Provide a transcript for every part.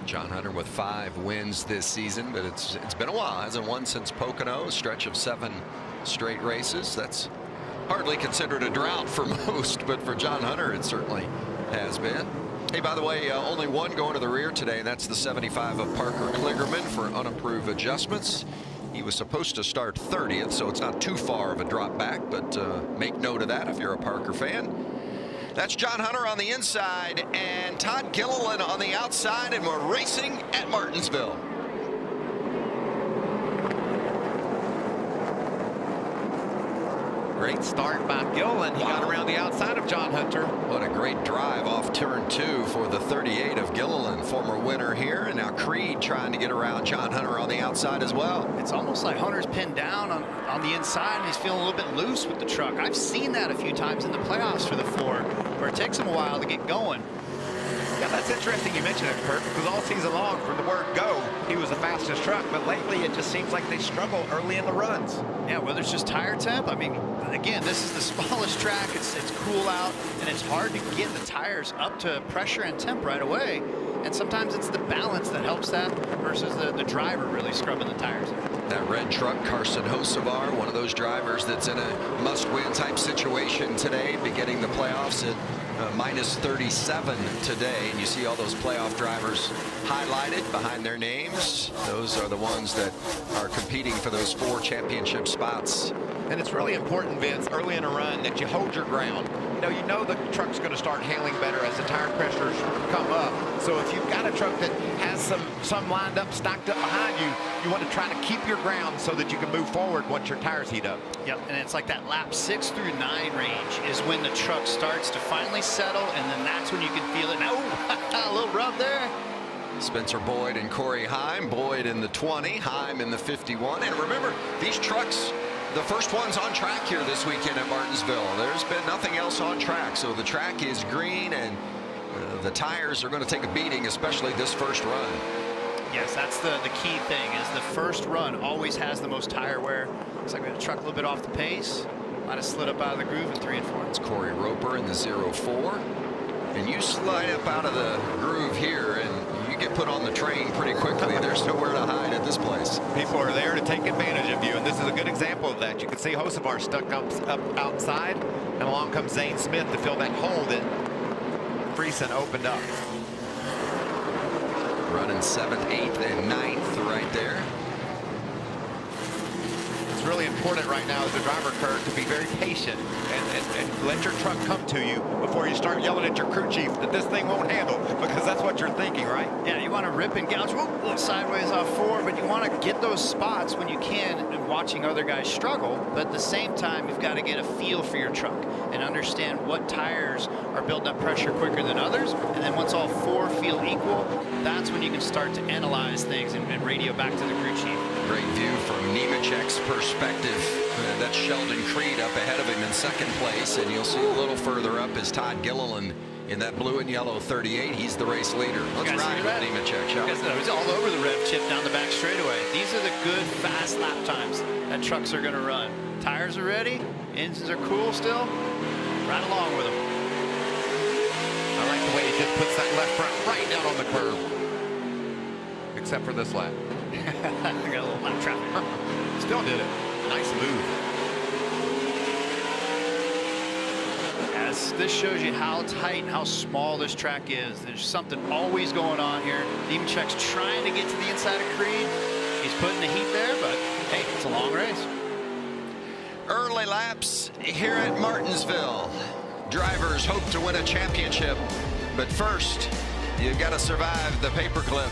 John Hunter with 5 wins this season, but it's been a while. Hasn't won since Pocono, a stretch of 7 straight races. That's hardly considered a drought for most, but for John Hunter it certainly has been. Hey, by the way, only one going to the rear today, and that's the 75 of Parker Kligerman for unapproved adjustments. He was supposed to start 30th, so it's not too far of a drop back, but make note of that if you're a Parker fan. That's John Hunter on the inside and Todd Gilliland on the outside, and we're racing at Martinsville. Great start by Gilliland. He got around the outside of John Hunter. What a great drive off turn 2 for the 38 of Gilliland, former winner here, and now Creed trying to get around John Hunter on the outside as well. It's almost like Hunter's pinned down on the inside, and he's feeling a little bit loose with the truck. I've seen that a few times in the playoffs for the Ford, where it takes him a while to get going. Yeah, that's interesting you mentioned it, Kurt, because all season long, from the word go, he was the fastest truck, but lately it just seems like they struggle early in the runs. Yeah, whether it's just tire temp, I mean, again, this is the smallest track, it's cool out, and it's hard to get the tires up to pressure and temp right away, and sometimes it's the balance that helps that versus the driver really scrubbing the tires. That red truck, Carson Hocevar, one of those drivers that's in a must-win type situation today, beginning the playoffs at minus 37 today, and you see all those playoff drivers highlighted behind their names. Those are the ones that are competing for those 4 championship spots. And it's really important, Vince, early in a run that you hold your ground. You know the truck's going to start handling better as the tire pressures come up. So if you've got a truck that has some lined up, stacked up behind you, you want to try to keep your ground so that you can move forward once your tires heat up. Yep, and it's like that lap 6 through 9 range is when the truck starts to finally settle, and then that's when you can feel it. Oh, a little rub there. Spencer Boyd and Corey Heim. Boyd in the 20, Heim in the 51. And remember, these trucks, the first one's on track here this weekend at Martinsville. There's been nothing else on track, so the track is green, and the tires are going to take a beating, especially this first run. Yes, that's the key thing, is the first run always has the most tire wear. Looks like we had a truck a little bit off the pace. Might have slid up out of the groove in 3 and 4. It's Corey Roper in the 04. And you slide up out of the groove here, and you get put on the train pretty quickly. There's nowhere to hide at this place. People are there to take advantage of you, and this is a good example of that. You can see Hocevar stuck up outside, and along comes Zane Smith to fill that hole that Friesen opened up. Running 7th, 8th, and 9th right there. It's really important right now as a driver, Kurt, to be very patient and let your truck come to you before you start yelling at your crew chief that this thing won't handle, because that's what you're thinking, right? Yeah, you want to rip and gouge, look sideways off 4, but you want to get those spots when you can, and watching other guys struggle. But at the same time, you've got to get a feel for your truck and understand what tires are building up pressure quicker than others. And then once all 4 feel equal, that's when you can start to analyze things and radio back to the crew chief. Great view from Nemechek's perspective. That's Sheldon Creed up ahead of him in 2nd place, and you'll see a little further up is Todd Gilliland in that blue and yellow 38. He's the race leader. Let's ride with Nemechek, shall we? He's all over the rev chip down the back straightaway. These are the good, fast lap times that trucks are going to run. Tires are ready, engines are cool still. Right along with them. I like the way he just puts that left front right down on the curve. Except for this lap. I got a little lap traffic. Still did it. Nice move. As this shows you how tight and how small this track is. There's something always going on here. Nemechek's trying to get to the inside of Creed. He's putting the heat there, but hey, it's a long race. Early laps here at Martinsville. Drivers hope to win a championship, but first, you've got to survive the paperclip.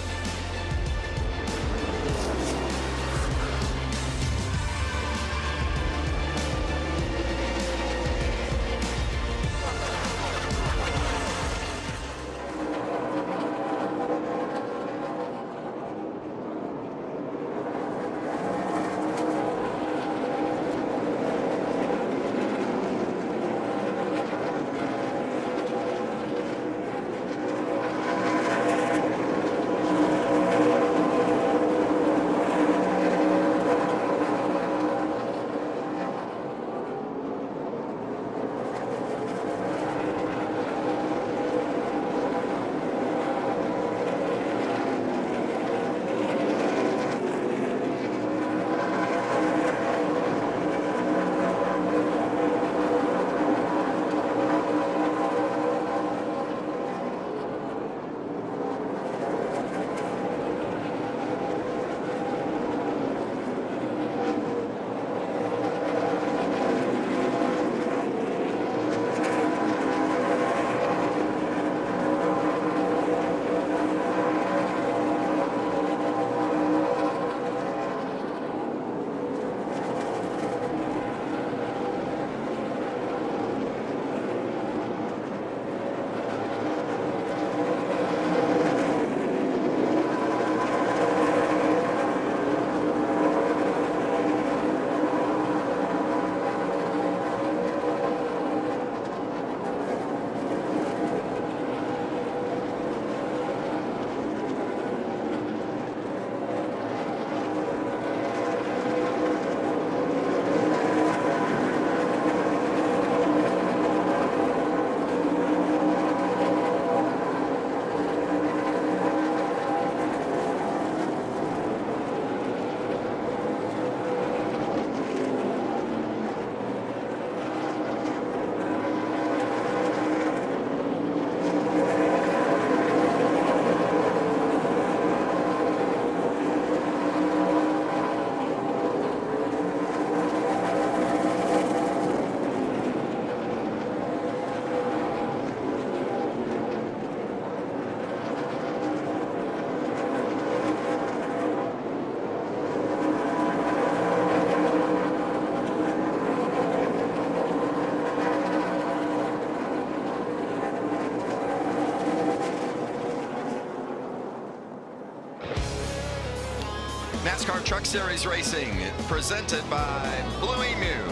NASCAR Truck Series Racing, presented by Blue Emu.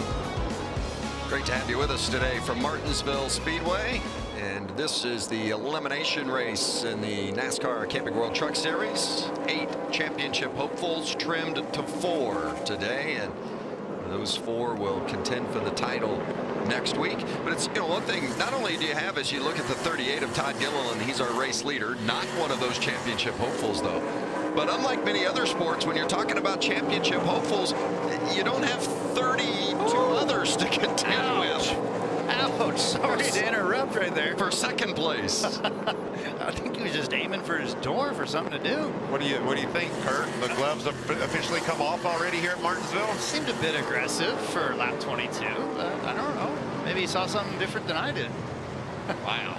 Great to have you with us today from Martinsville Speedway. And this is the elimination race in the NASCAR Camping World Truck Series. 8 championship hopefuls trimmed to 4 today, and those 4 will contend for the title next week. But it's, one thing not only do you have, as you look at the 38 of Todd Gilliland, he's our race leader, not one of those championship hopefuls though. But unlike many other sports, when you're talking about championship hopefuls, you don't have 32 others to contend with. Ouch, sorry to interrupt right there. For second place. I think he was just aiming for his door for something to do. What do you think, Kurt? The gloves have officially come off already here at Martinsville? Seemed a bit aggressive for lap 22. I don't know. Maybe he saw something different than I did. Wow.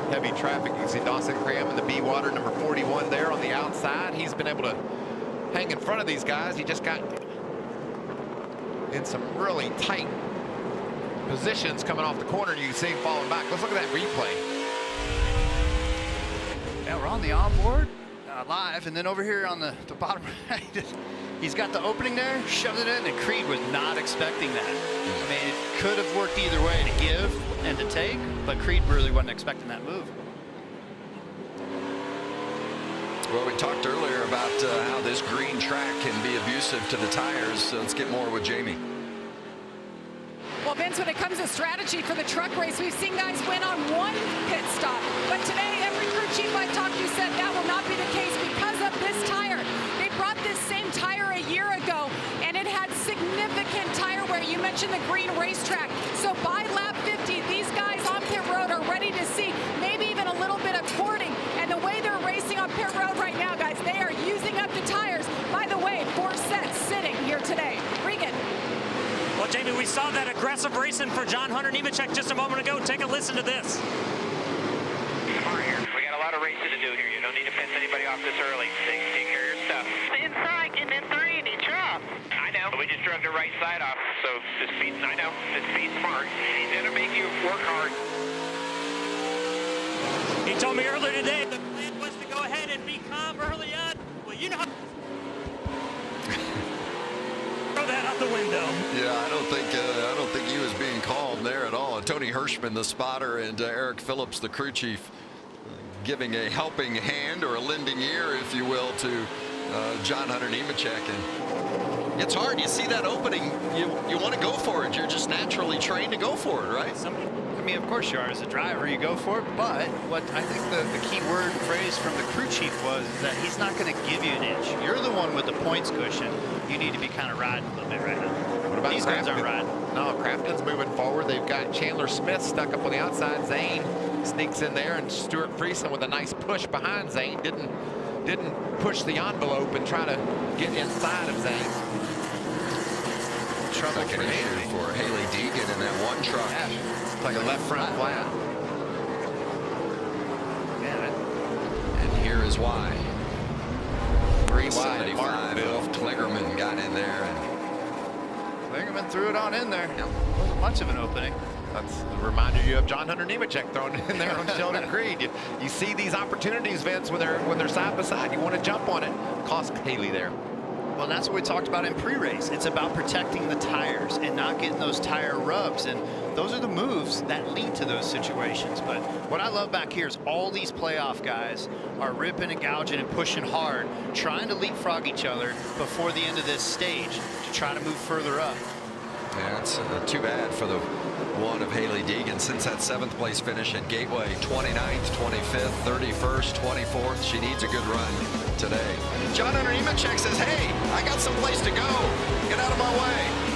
Heavy traffic. You can see Dawson Cram in the B water, number 41 there on the outside. He's been able to hang in front of these guys. He just got in some really tight positions coming off the corner, and you can see him falling back. Let's look at that replay. Yeah, we're on the onboard live, and then over here on the bottom right, he's got the opening there, shoved it in, and Creed was not expecting that. I mean, it could have worked either way, to give and to take, but Creed really wasn't expecting that move. Well, we talked earlier about how this green track can be abusive to the tires, so let's get more with Jamie. Well, Vince, when it comes to strategy for the truck race, we've seen guys win on one pit stop. But today, every crew chief I talked to said that will not be the case because of this tire. They brought this same tire a year ago, and it had significant tire wear. You mentioned the green racetrack. So by lap 50, these guys on pit road are ready to see maybe even a little bit of porting. And the way they're racing on pit road right now, guys, they are using up the tires. By the way, 4 sets sitting here today. Regan. Well, Jamie, we saw that aggressive racing for John Hunter Nemechek just a moment ago. Take a listen to this. Come on here. We got a lot of racing to do here. You don't need to piss anybody off this early. Take care of your stuff. Inside, getting in 3 and he dropped. I know. We just drove the right side off. So the speed, I know. The speed's smart. It'll make you work hard. He told me earlier today the plan was to go ahead and be calm early on. Well, you know how throw that out the window. Yeah, I don't think he was being calm there at all. Tony Hirschman, the spotter, and Eric Phillips, the crew chief, giving a helping hand or a lending ear, if you will, to John Hunter Nemechek. And it's hard. You see that opening, you want to go for it. You're just naturally trained to go for it, right? I mean, of course you are. As a driver, you go for it. But what I think the key word and phrase from the crew chief was is that he's not going to give you an inch. You're the one with the points cushion. You need to be kind of riding a little bit right now. What about these guys aren't riding? No, Crafton's moving forward. They've got Chandler Smith stuck up on the outside. Zane sneaks in there, and Stuart Friesen with a nice push behind Zane. Didn't push the envelope and try to get inside of Zane. Trouble for Haley. For Haley Deegan in that one truck. Yeah. It's like a left front flat. Yeah, And here is why. 375. Martinsville. Kligerman got in there. And Kligerman threw it on in there. Wasn't much of an opening. That's reminded you of John Hunter Nemechek thrown in there on Sheldon Creed. You see these opportunities, Vince, when they're side by side. You want to jump on it. Cost Haley there. Well, that's what we talked about in pre-race. It's about protecting the tires and not getting those tire rubs. And those are the moves that lead to those situations. But what I love back here is all these playoff guys are ripping and gouging and pushing hard, trying to leapfrog each other before the end of this stage to try to move further up. yeah, it's too bad for the one of Haley Deegan since that 7th place finish at Gateway. 29th, 25th, 31st, 24th. She needs a good run today. John Hunter Nemechek says, hey, I got some place to go. Get out of my way.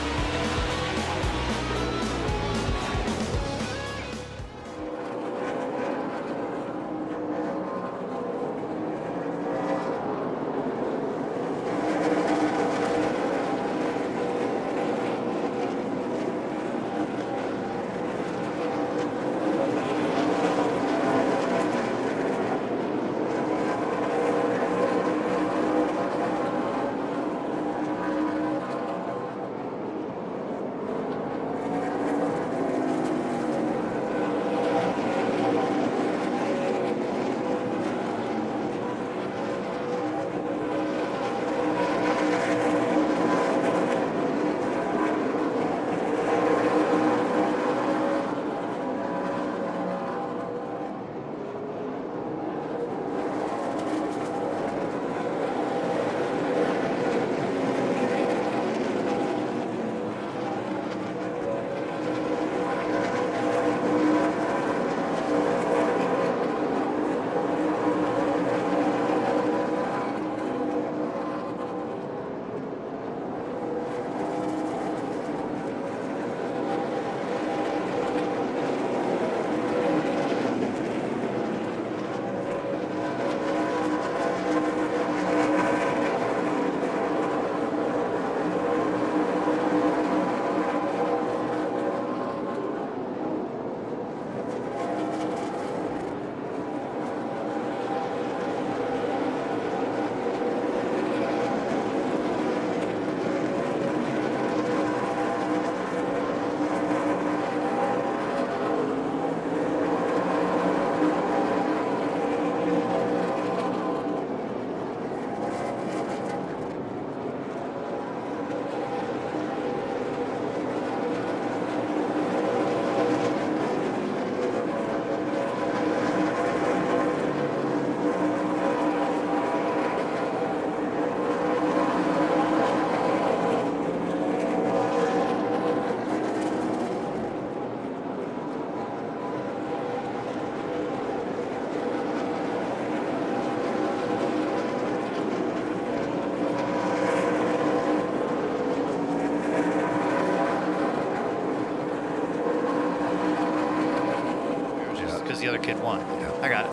1. Yeah. I got it.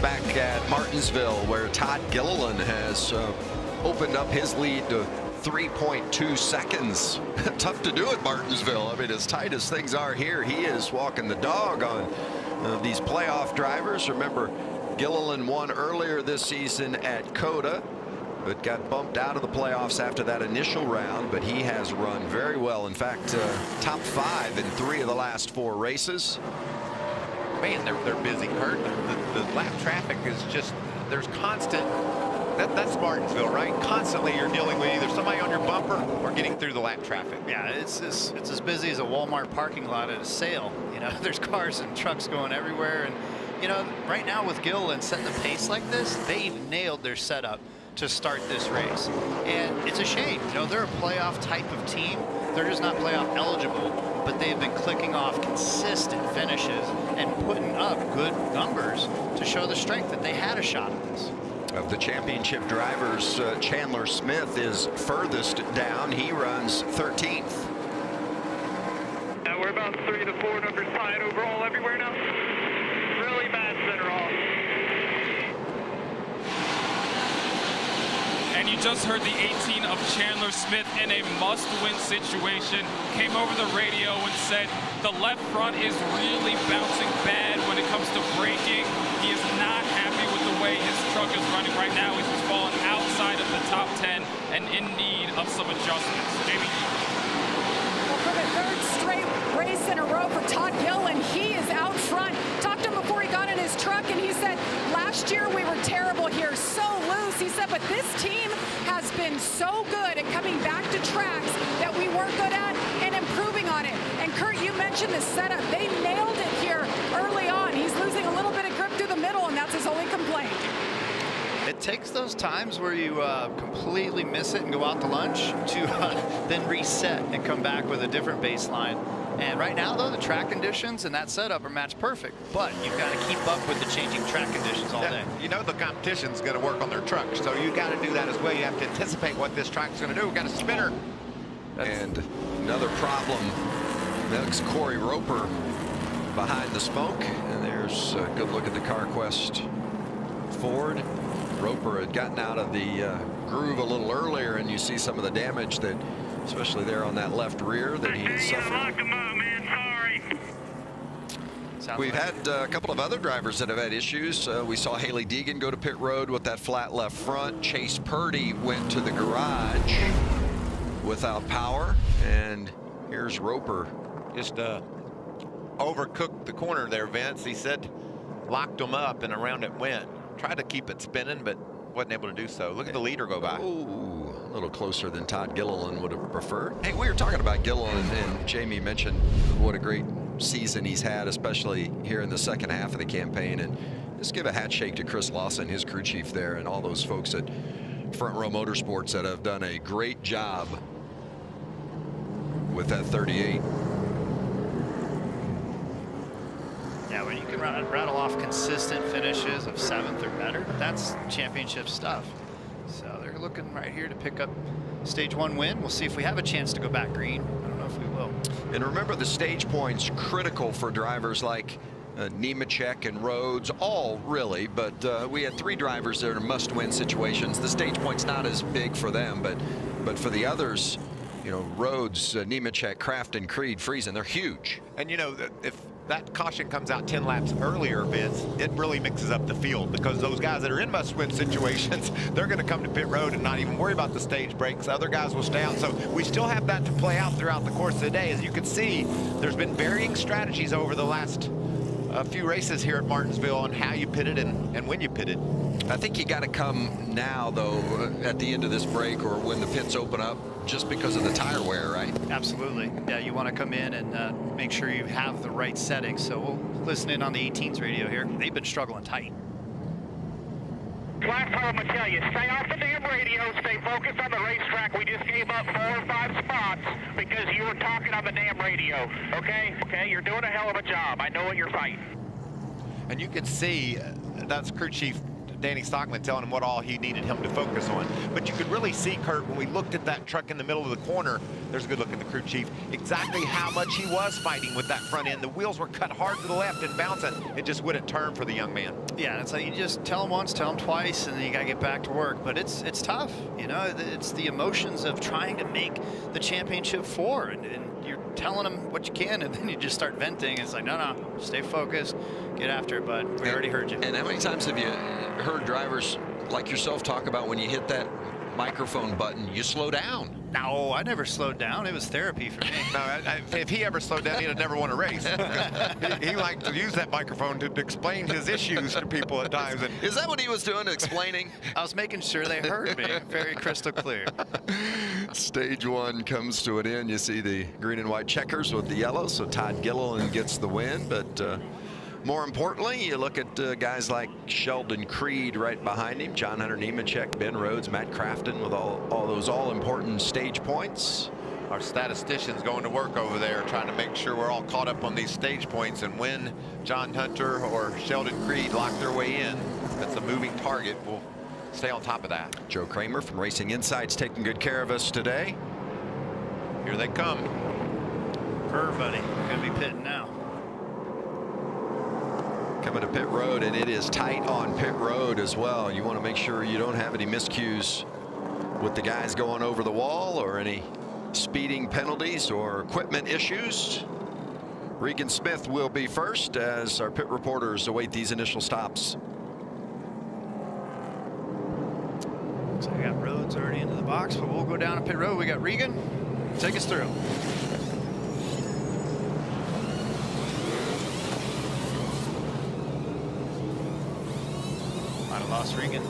Back at Martinsville, where Todd Gilliland has opened up his lead to 3.2 seconds. Tough to do at Martinsville. I mean, as tight as things are here, he is walking the dog on these playoff drivers. Remember, Gilliland won earlier this season at Coda, but got bumped out of the playoffs after that initial round. But he has run very well. In fact, top 5 in 3 of the last 4 races. Man, they're busy, Kurt. The lap traffic is just, there's constant. That's Martinsville, right? Constantly you're dealing with either somebody on your bumper or getting through the lap traffic. Yeah, it's as busy as a Walmart parking lot at a sale. You know, there's cars and trucks going everywhere. And, you know, right now with Gilliland setting the pace like this, they've nailed their setup to start this race. And it's a shame. You know, they're a playoff type of team. They're just not playoff eligible, but they've been clicking off consistent finishes and putting up good numbers to show the strength that they had a shot at this. Of the championship drivers, Chandler Smith is furthest down. He runs 13th. We're about 3 to 4 numbers tied overall everywhere now. Really bad center off. And you just heard the 18 of Chandler Smith in a must-win situation. Came over the radio and said the left front is really bouncing bad when it comes to braking. He is not happy with the way his truck is running right now. He's fallen outside of the top 10 and in need of some adjustments. Jamie? Well, for the 3rd straight race in a row for Todd Gilliland, he is out front. Talked to him before he got in his truck, and he said, last year we were terrible here, so loose. He said, but this team has been so good at coming back to tracks that we weren't good at and improving on it. And Kurt, you mentioned the setup. They nailed it here early on. He's losing a little bit of grip through the middle, and that's his only complaint. It takes those times where you completely miss it and go out to lunch to then reset and come back with a different baseline. And right now, though, the track conditions and that setup are match perfect. But you've got to keep up with the changing track conditions all day. You know the competition's going to work on their truck, so you got to do that as well. You have to anticipate what this track's going to do. We've got a spinner. And another problem. That's Corey Roper behind the smoke. And there's a good look at the CarQuest Ford. Roper had gotten out of the groove a little earlier, and you see some of the damage that, especially there on that left rear, that he suffered. Locked him up, man. Sorry. We've had a couple of other drivers that have had issues. We saw Haley Deegan go to pit road with that flat left front. Chase Purdy went to the garage without power, and here's Roper. Just overcooked the corner there, Vince. He said locked him up, and around it went. Tried to keep it spinning, but wasn't able to do so. Look at the leader go by. Oh, a little closer than Todd Gilliland would have preferred. Hey, we were talking about Gilliland, and Jamie mentioned what a great season he's had, especially here in the second half of the campaign. And just give a hat shake to Chris Lawson, his crew chief there, and all those folks at Front Row Motorsports that have done a great job with that 38. Yeah, when you can rattle off consistent finishes of 7th or better, that's championship stuff. So they're looking right here to pick up stage 1 win. We'll see if we have a chance to go back green. I don't know if we will. And remember, the stage points critical for drivers like Nemechek and Rhodes, all really, but we had 3 drivers that are must-win situations. The stage point's not as big for them, but for the others, you know, Rhodes, Nemechek, Kraft, and Creed, Friesen, they're huge. And you know, if that caution comes out 10 laps earlier, Vince, it really mixes up the field, because those guys that are in must-win situations, they're going to come to pit road and not even worry about the stage breaks. Other guys will stay out. So we still have that to play out throughout the course of the day. As you can see, there's been varying strategies over the last few races here at Martinsville on how you pitted and when you pitted. I think you got to come now, though, at the end of this break or when the pits open up, just because of the tire wear, right? Absolutely. Yeah, you want to come in and make sure you have the right settings. So we'll listen in on the 18s radio here. They've been struggling tight. Last time I'm going to tell you, stay off the damn radio, stay focused on the racetrack. We just gave up 4 or 5 spots because you were talking on the damn radio, okay? Okay, you're doing a hell of a job. I know what you're fighting. And you can see that's crew chief Danny Stockman telling him what all he needed him to focus on. But you could really see, Kurt, when we looked at that truck in the middle of the corner, there's a good look at the crew chief, exactly how much he was fighting with that front end. The wheels were cut hard to the left and bouncing. It just wouldn't turn for the young man. Yeah, it's like you just tell him once, tell him twice, and then you got to get back to work. But it's tough, you know. It's the emotions of trying to make the championship 4, and you're telling them what you can, and then you just start venting. It's like, no, stay focused, get after it, bud. We already heard you. And how many times have you heard drivers like yourself talk about when you hit that microphone button, you slow down? No, I never slowed down. It was therapy for me. No, if he ever slowed down, he'd never won a race. he liked to use that microphone to explain his issues to people at times. And is that what he was doing, explaining? I was making sure they heard me very crystal clear. Stage 1 comes to an end. You see the green and white checkers with the yellow, so Todd Gilliland gets the win. But more importantly, you look at guys like Sheldon Creed right behind him, John Hunter Nemechek, Ben Rhodes, Matt Crafton with all those all-important stage points. Our statisticians going to work over there trying to make sure we're all caught up on these stage points, and when John Hunter or Sheldon Creed lock their way in, that's a moving target. We'll stay on top of that. Joe Kramer from Racing Insights taking good care of us today. Here they come. Buddy, we're going to be pitting now. Coming to pit road, and it is tight on pit road as well. You want to make sure you don't have any miscues with the guys going over the wall or any speeding penalties or equipment issues. Regan Smith will be first as our pit reporters await these initial stops. So we got Rhodes already into the box, but we'll go down to pit road. We got Regan. Take us through. Might have lost Regan.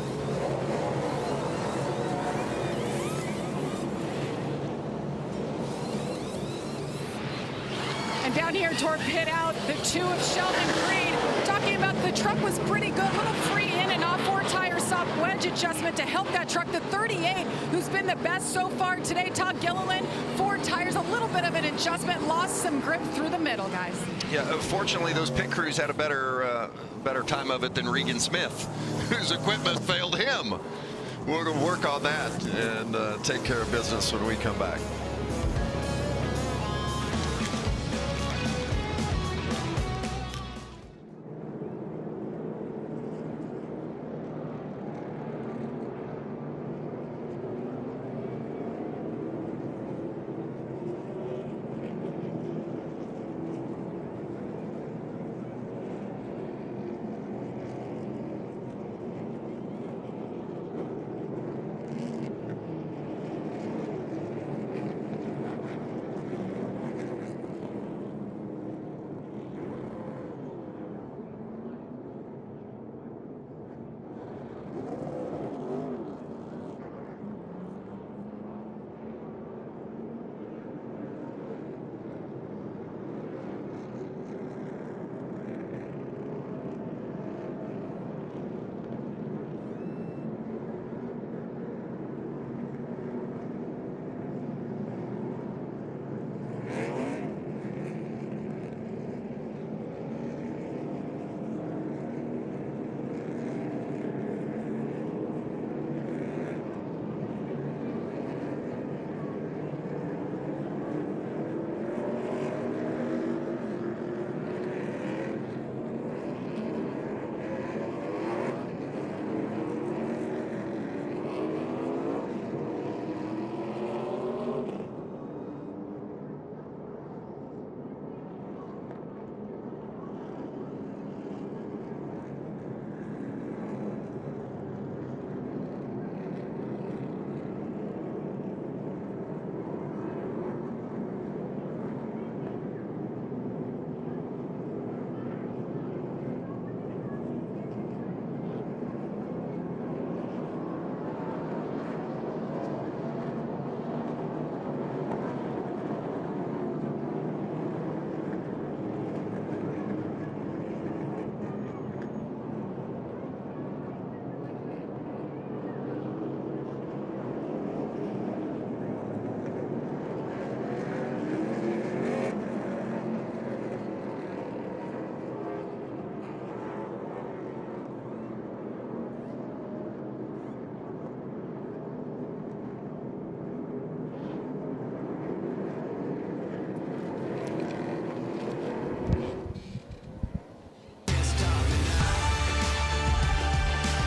And down here toward pit out, the 2 of Sheldon Creed. Talking about the truck was pretty good. Little free in and off 4 tire soft wedge adjustment to help that truck. The 38, who's been the best so far today, Todd Gilliland, 4 tires, a little bit of an adjustment, lost some grip through the middle, guys. Yeah, fortunately, those pit crews had a better time of it than Regan Smith, whose equipment failed him. We're going to work on that and take care of business when we come back.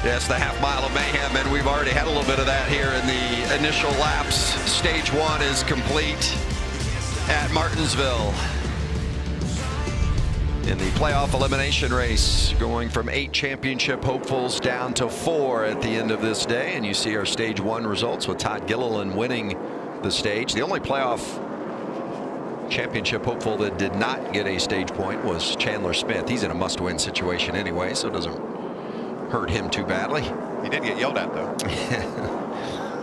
Yes, the half mile of mayhem, and we've already had a little bit of that here in the initial laps. Stage 1 is complete at Martinsville. In the playoff elimination race, going from 8 championship hopefuls down to 4 at the end of this day. And you see our stage 1 results with Todd Gilliland winning the stage. The only playoff championship hopeful that did not get a stage point was Chandler Smith. He's in a must-win situation anyway, so it doesn't hurt him too badly. He did get yelled at, though.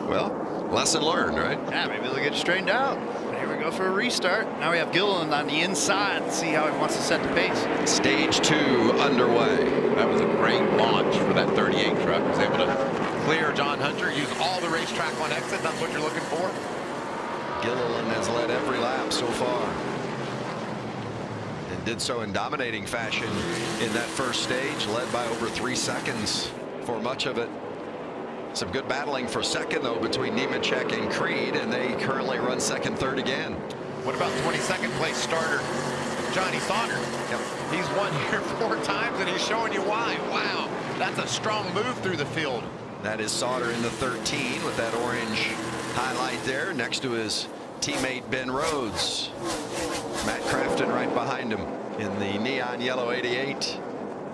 Well, lesson learned, right? Yeah, maybe they'll get straightened out. Here we go for a restart. Now we have Gilliland on the inside. See how he wants to set the pace. Stage 2 underway. That was a great launch for that 38 truck. Was able to clear John Hunter, use all the racetrack on exit. That's what you're looking for. Gilliland has led every lap so far, and did so in dominating fashion in that first stage, led by over 3 seconds for much of it. Some good battling for second, though, between Nemechek and Creed, and they currently run second, third again. What about 22nd place starter Johnny Sauter? Yep. He's won here 4 times, and he's showing you why. Wow, that's a strong move through the field. That is Sauter in the 13 with that orange highlight there next to his teammate Ben Rhodes. Matt Crafton right behind him in the neon yellow 88.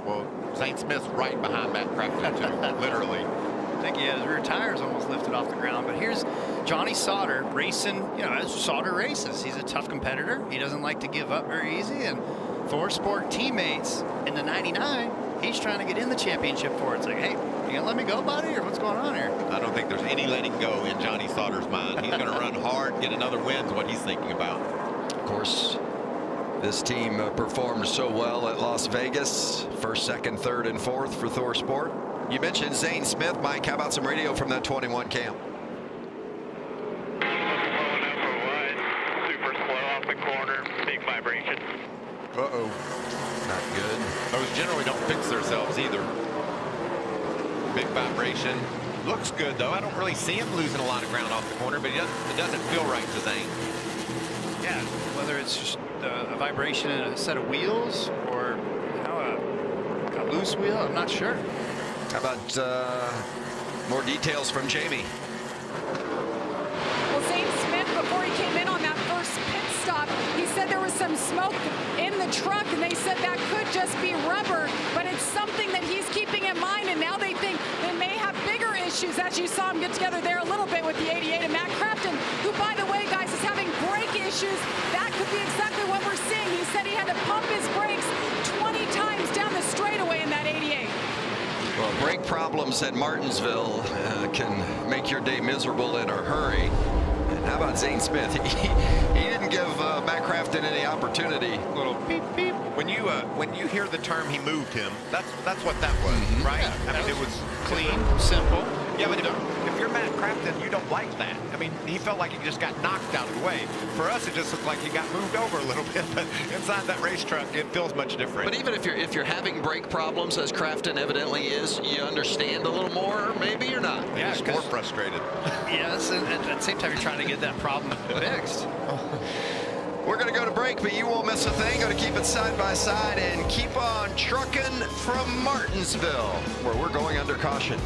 Well, Zane Smith's right behind Matt Crafton, too, literally. I think he had his rear tires almost lifted off the ground. But here's Johnny Sauter racing, you know, as Sauter races. He's a tough competitor. He doesn't like to give up very easy. And Thor Sport teammates in the 99, he's trying to get in the championship for it. It's like, hey, you gonna let me go, buddy, or what's going on here? I don't think there's any letting go in Johnny Sauter's mind. He's going to run hard, get another win is what he's thinking about. Of course, this team performed so well at Las Vegas. First, second, third, and fourth for Thor Sport. You mentioned Zane Smith. Mike, how about some radio from that 21 camp? Super slow off the corner, big vibration. Uh-oh. Not good. Those generally don't fix themselves either. Big vibration. Looks good, though. I don't really see him losing a lot of ground off the corner, but it doesn't feel right to Zane. Yeah, whether it's just a vibration in a set of wheels or, you know, a loose wheel, I'm not sure. How about more details from Jamie? Well, Zane Smith, before he came in on that first pit stop, he said there was some smoke in the truck, and they said that could just be rubber, but it's something that he's keeping in mind, and now they think they may have bigger issues, as you saw him get together there a little bit with the 88 and Matt Crafton, who, by the way, guys, is having brake issues. That could be exactly what we're seeing. He said he had to pump his brakes 20 times down the straightaway in that 88. Well, brake problems at Martinsville can make your day miserable in a hurry. And how about Zane Smith? He didn't give Matt Crafton any opportunity. A little beep beep. When you hear the term "he moved him," that's what that was, right? Yeah, I mean, it was clean, simple. Yeah, but if you're Matt Crafton, you don't like that. I mean, he felt like he just got knocked out of the way. For us, it just looked like he got moved over a little bit. But inside that race truck, it feels much different. But even if you're having brake problems, as Crafton evidently is, you understand a little more, maybe you're not. Yeah, just more frustrated. Yes, and at the same time, you're trying to get that problem fixed. We're going to go to break, but you won't miss a thing. Going to keep it side by side and keep on trucking from Martinsville, where we're going under caution.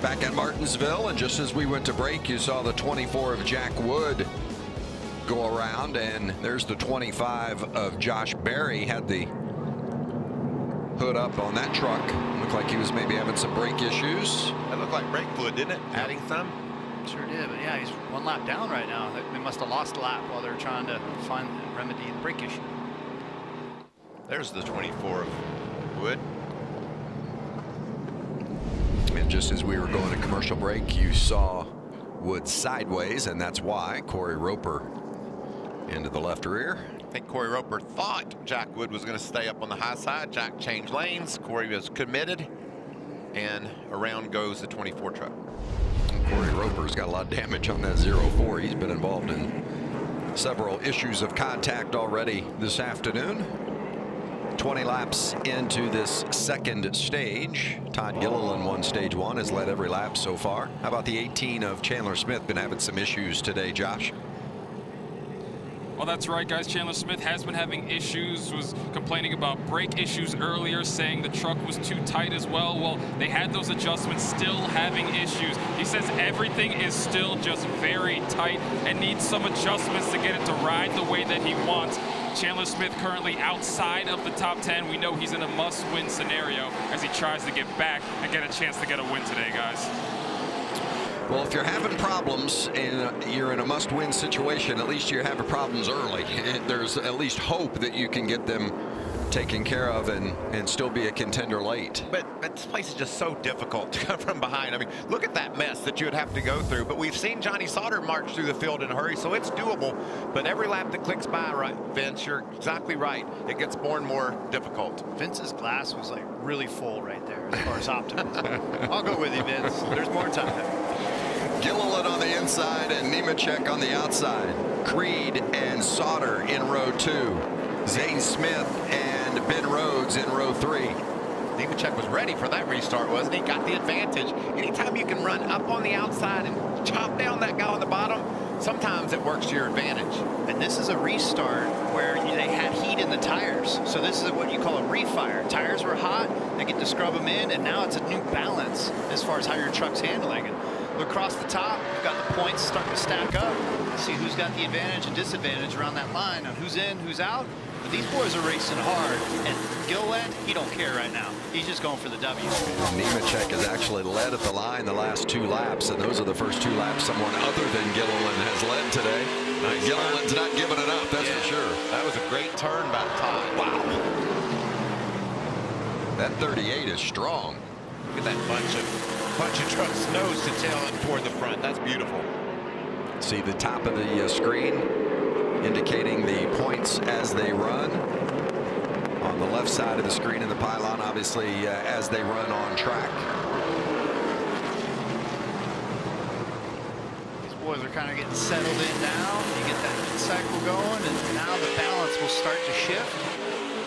back at Martinsville, and just as we went to break, you saw the 24 of Jack Wood go around, and there's the 25 of Josh Berry. Had the hood up on that truck. Looked like he was maybe having some brake issues. That looked like brake fluid, didn't it? Adding some. Sure did, but yeah, he's one lap down right now. They must have lost a lap while they're trying to find and remedy the brake issue. There's the 24 of Wood. And just as we were going to commercial break, you saw Wood sideways, and that's why Corey Roper into the left rear. I think Corey Roper thought Jack Wood was going to stay up on the high side. Jack changed lanes. Corey was committed, and around goes the 24 truck. Corey Roper's got a lot of damage on that 04. He's been involved in several issues of contact already this afternoon. 20 laps into this second stage. Todd Gilliland won stage 1, has led every lap so far. How about the 18 of Chandler Smith? Been having some issues today, Josh. Well, that's right, guys. Chandler Smith has been having issues, was complaining about brake issues earlier, saying the truck was too tight as well. Well, they had those adjustments, still having issues. He says everything is still just very tight and needs some adjustments to get it to ride the way that he wants. Chandler Smith currently outside of the top 10. We know he's in a must-win scenario as he tries to get back and get a chance to get a win today, guys. Well, if you're having problems and you're in a must-win situation, at least you're having problems early. There's at least hope that you can get them taken care of and still be a contender late. But this place is just so difficult to come from behind. I mean, look at that mess that you would have to go through. But we've seen Johnny Sauter march through the field in a hurry, so it's doable. But every lap that clicks by, right, Vince, you're exactly right. It gets more and more difficult. Vince's glass was like really full right there as far as optimism. I'll go with you, Vince. There's more time. Gilliland on the inside and Nemechek on the outside. Creed and Sauter in row 2. Zane Smith and Ben Rhodes in row 3. Nemechek was ready for that restart, wasn't he? Got the advantage. Anytime you can run up on the outside and chop down that guy on the bottom, sometimes it works to your advantage. And this is a restart where they had heat in the tires. So this is what you call a refire. Tires were hot, they get to scrub them in, and now it's a new balance as far as how your truck's handling it. Look across the top, you've got the points starting to stack up. See who's got the advantage and disadvantage around that line on who's in, who's out. But these boys are racing hard, and Gilliland, he don't care right now. He's just going for the W. Nemechek has actually led at the line the last 2 laps, and those are the first 2 laps someone other than Gilliland has led today. Nice. Gilliland's not giving it up, that's for sure. That was a great turn by Todd. Wow. That 38 is strong. Look at that bunch of trucks nose to tail and toward the front. That's beautiful. See the top of the screen indicating the points as they run. On the left side of the screen in the pylon, obviously, as they run on track. These boys are kind of getting settled in now. You get that cycle going, and now the balance will start to shift.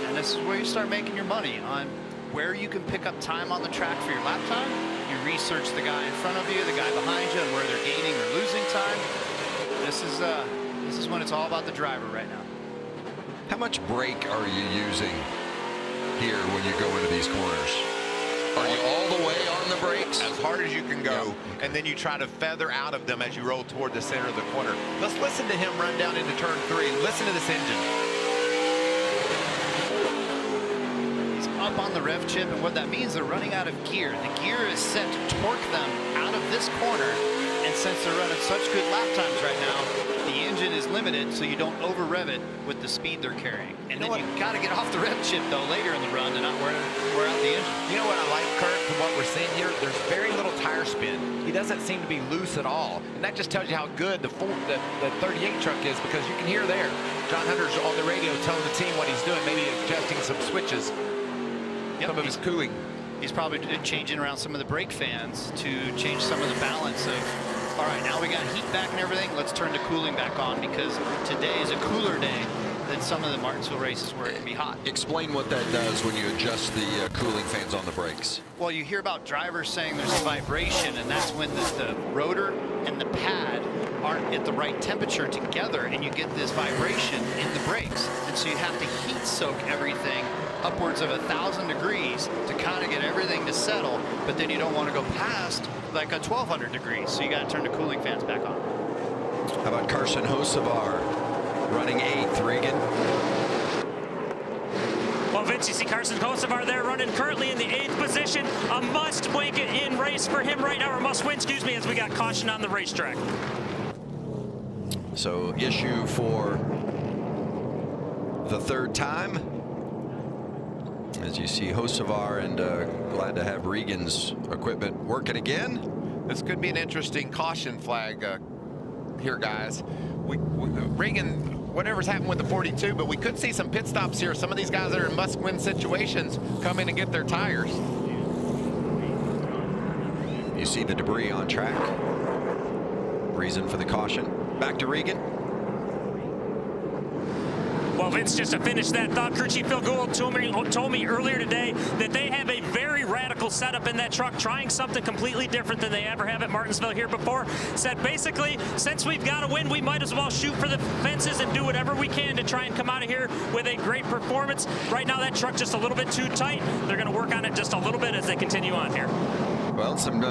And this is where you start making your money on where you can pick up time on the track for your lap time. You research the guy in front of you, the guy behind you, and where they're gaining or losing time. This is when it's all about the driver right now. How much brake are you using here when you go into these corners? Are you all the way on the brakes? As hard as you can go, Yeah. and then you try to feather out of them as you roll toward the center of the corner. Let's listen to him run down into turn 3. Listen to this engine. He's up on the rev chip, and what that means, they're running out of gear. The gear is set to torque them out of this corner, and since they're running such good lap times right now, the engine is limited so you don't over rev it with the speed they're carrying. And then you got to get off the rev chip though later in the run to not wear out the engine. You know what I like, Kurt, from what we're seeing here? There's very little tire spin. He doesn't seem to be loose at all. And that just tells you how good the 38 truck is, because you can hear there. John Hunter's on the radio telling the team what he's doing, maybe adjusting some switches, some of his cooling. He's probably changing around some of the brake fans to change some of the balance of, all right, now we got heat back and everything. Let's turn the cooling back on, because today is a cooler day than some of the Martinsville races where it can be hot. Explain what that does when you adjust the cooling fans on the brakes. Well, you hear about drivers saying there's a vibration, and that's when the rotor and the pad aren't at the right temperature together, and you get this vibration in the brakes. And so you have to heat soak everything upwards of 1,000 degrees to kind of get everything to settle, but then you don't want to go past like a 1,200 degrees, so you got to turn the cooling fans back on. How about Carson Hocevar running 8th, Regan? Well, Vince, you see Carson Hocevar there running currently in the 8th position. A must make it in race for him right now, or must win, excuse me, as we got caution on the racetrack. So issue for the 3rd time. As you see Hocevar, and glad to have Regan's equipment working again. This could be an interesting caution flag here, guys. Regan, whatever's happened with the 42, but we could see some pit stops here. Some of these guys that are in must-win situations come in and get their tires. You see the debris on track. Reason for the caution. Back to Regan. Well, Vince, just to finish that thought, crew chief Phil Gould told me earlier today that they have a very radical setup in that truck, trying something completely different than they ever have at Martinsville here before. Said basically, since we've got to win, we might as well shoot for the fences and do whatever we can to try and come out of here with a great performance. Right now, that truck just a little bit too tight. They're going to work on it just a little bit as they continue on here. Well, some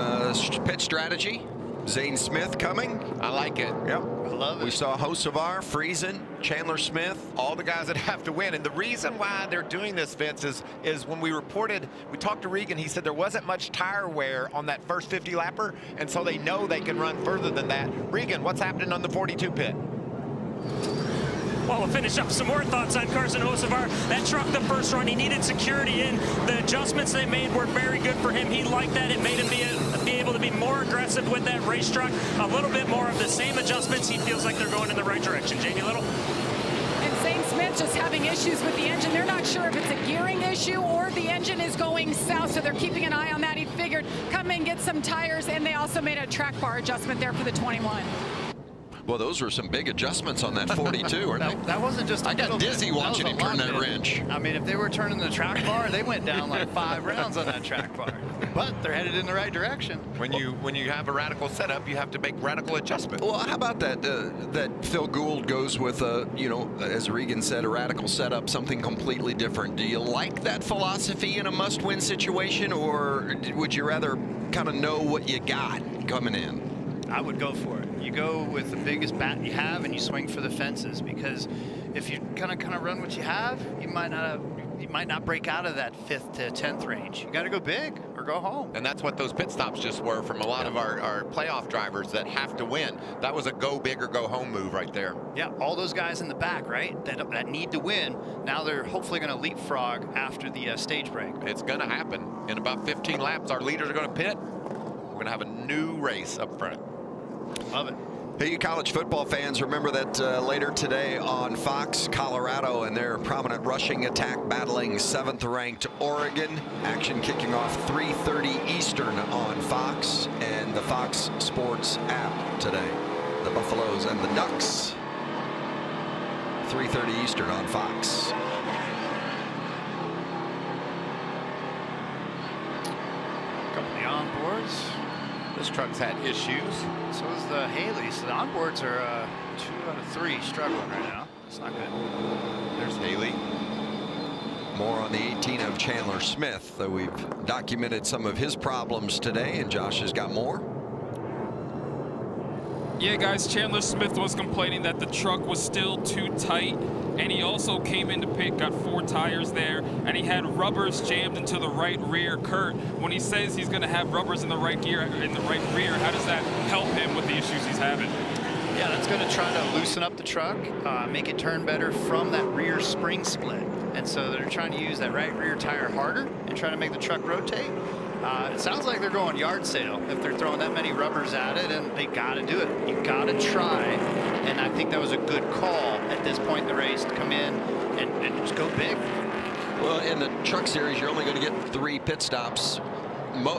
pit strategy. Zane Smith coming. I like it. Yep. I love it. We saw Hocevar, Friesen, Chandler Smith. All the guys that have to win. And the reason why they're doing this, Vince, is when we talked to Regan, he said there wasn't much tire wear on that first 50 lapper, and so they know they can run further than that. Regan, what's happening on the 42 pit? Well, we'll finish up some more thoughts on Carson Hocevar. That truck, the first run, he needed security in. The adjustments they made were very good for him. He liked that. It made him be able to be more aggressive with that race truck. A little bit more of the same adjustments. He feels like they're going in the right direction. Jamie Little. And Zane Smith just having issues with the engine. They're not sure if it's a gearing issue or the engine is going south, so they're keeping an eye on that. He figured come in, get some tires, and they also made a track bar adjustment there for the 21. Well, those were some big adjustments on that 42, weren't they? That wasn't just. I got dizzy watching him turn that wrench. I mean, if they were turning the track bar, they went down like 5 rounds on that track bar. But they're headed in the right direction. When you have a radical setup, you have to make radical adjustments. Well, how about that? That Phil Gould goes with as Regan said, a radical setup, something completely different. Do you like that philosophy in a must-win situation, or would you rather kind of know what you got coming in? I would go for it. You go with the biggest bat you have and you swing for the fences, because if you kind of run what you have, you might not break out of that 5th to 10th range. You got to go big or go home. And that's what those pit stops just were from a lot of our playoff drivers that have to win. That was a go big or go home move right there. Yeah, all those guys in the back, right, that need to win, now they're hopefully going to leapfrog after the stage break. It's going to happen. In about 15 laps, our leaders are going to pit. We're going to have a new race up front. Love it. Hey, you college football fans, remember that later today on Fox, Colorado and their prominent rushing attack battling 7th-ranked Oregon. Action kicking off 3:30 Eastern on Fox and the Fox Sports app today. The Buffaloes and the Ducks. 3:30 Eastern on Fox. Couple of the onboards. This truck's had issues. So is the Haley. So the onboards are 2 out of 3 struggling right now. It's not good. There's Haley. More on the 18 of Chandler Smith, though we've documented some of his problems today, and Josh has got more. Yeah, guys, Chandler Smith was complaining that the truck was still too tight, and he also came into pit, got 4 tires there, and he had rubbers jammed into the right rear. Kurt, when he says he's going to have rubbers in the right gear, in the right rear, how does that help him with the issues he's having? Yeah, that's going to try to loosen up the truck, make it turn better from that rear spring split. And so they're trying to use that right rear tire harder and trying to make the truck rotate. It sounds like they're going yard sale if they're throwing that many rubbers at it, and they got to do it. You got to try, and I think that was a good call at this point in the race to come in and just go big. Well, in the truck series, you're only going to get 3 pit stops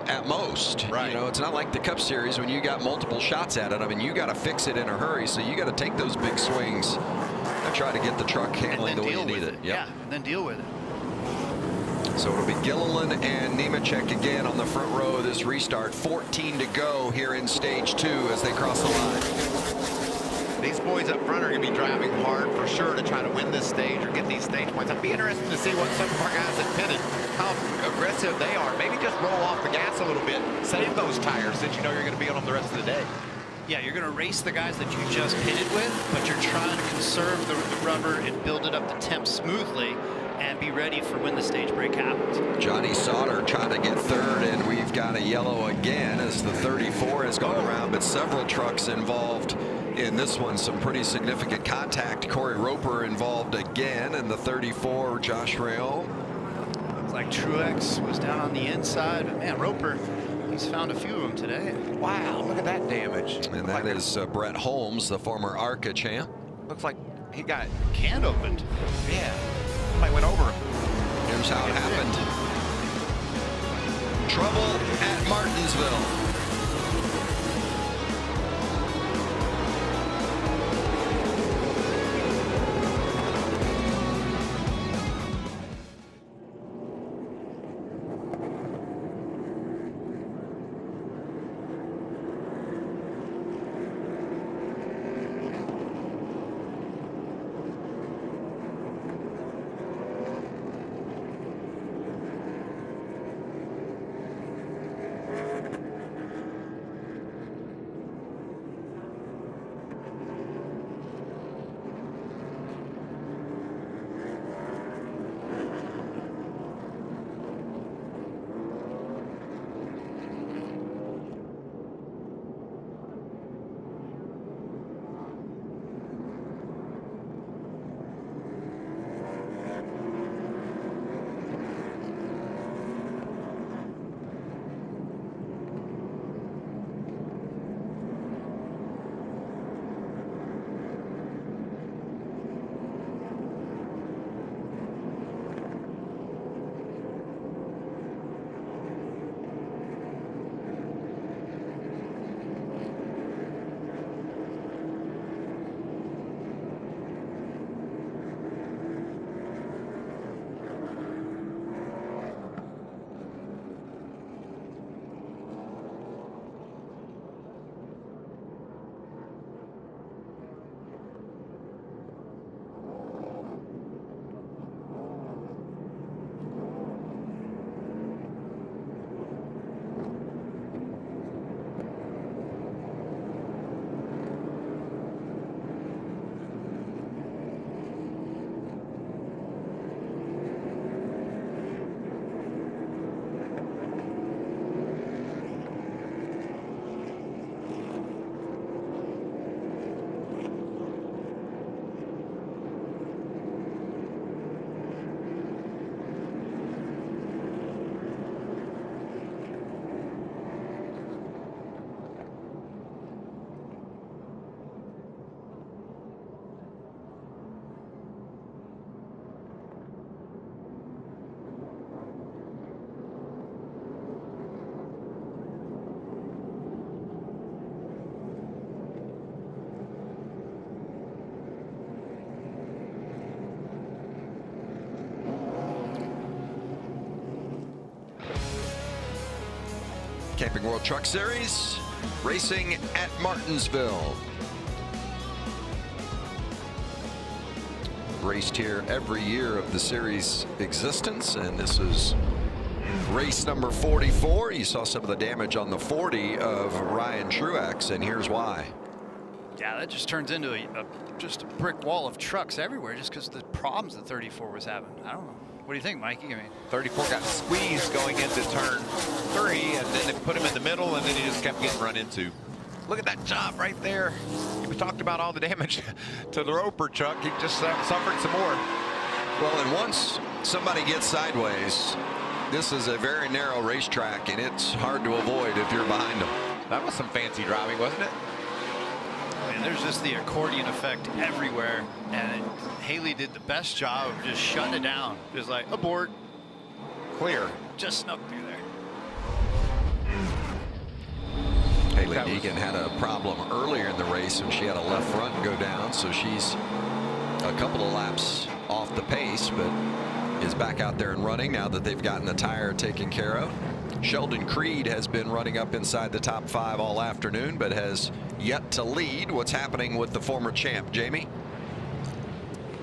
at most. Right. You know, it's not like the Cup Series when you got multiple shots at it. I mean, you got to fix it in a hurry, so you got to take those big swings and try to get the truck handling the way you need it. Yep. Yeah, and then deal with it. So it'll be Gilliland and Nemechek again on the front row of this restart. 14 to go here in stage 2 as they cross the line. These boys up front are going to be driving hard for sure to try to win this stage or get these stage points. I'd be interested to see what some of our guys have pitted, how aggressive they are. Maybe just roll off the gas a little bit. Save those tires since you know you're going to be on them the rest of the day. Yeah, you're going to race the guys that you just pitted with, but you're trying to conserve the rubber and build it up to temp smoothly and be ready for when the stage break happens. Johnny Sauter trying to get third, and we've got a yellow again as the 34 has gone around, but several trucks involved in this one. Some pretty significant contact. Corey Roper involved again, and the 34, Josh Rail. Looks like Truex was down on the inside, but man, Roper, he's found a few of them today. Wow, look at that damage. And that is Brett Holmes, the former ARCA champ. Looks like he got Can opened. Yeah, somebody went over him. Here's how it happened. Trouble at Martinsville. Camping World Truck Series, racing at Martinsville. Raced here every year of the series existence, and this is race number 44. You saw some of the damage on the 40 of Ryan Truex, and here's why. Yeah, that just turns into just a brick wall of trucks everywhere just because of the problems that 34 was having. I don't know. What do you think, Mikey? I mean, 34 got squeezed going into turn 3, and then they put him in the middle, and then he just kept getting run into. Look at that job right there. We talked about all the damage to the Roper truck. He just suffered some more. Well, and once somebody gets sideways, this is a very narrow racetrack, and it's hard to avoid if you're behind them. That was some fancy driving, wasn't it? I mean, there's just the accordion effect everywhere, and Haley did the best job of just shutting it down. Just like, abort. Clear. Just snuck through there. Haley Deegan had a problem earlier in the race, and she had a left front go down, so she's a couple of laps off the pace, but is back out there and running now that they've gotten the tire taken care of. Sheldon Creed has been running up inside the top 5 all afternoon, but has yet to lead. What's happening with the former champ, Jamie?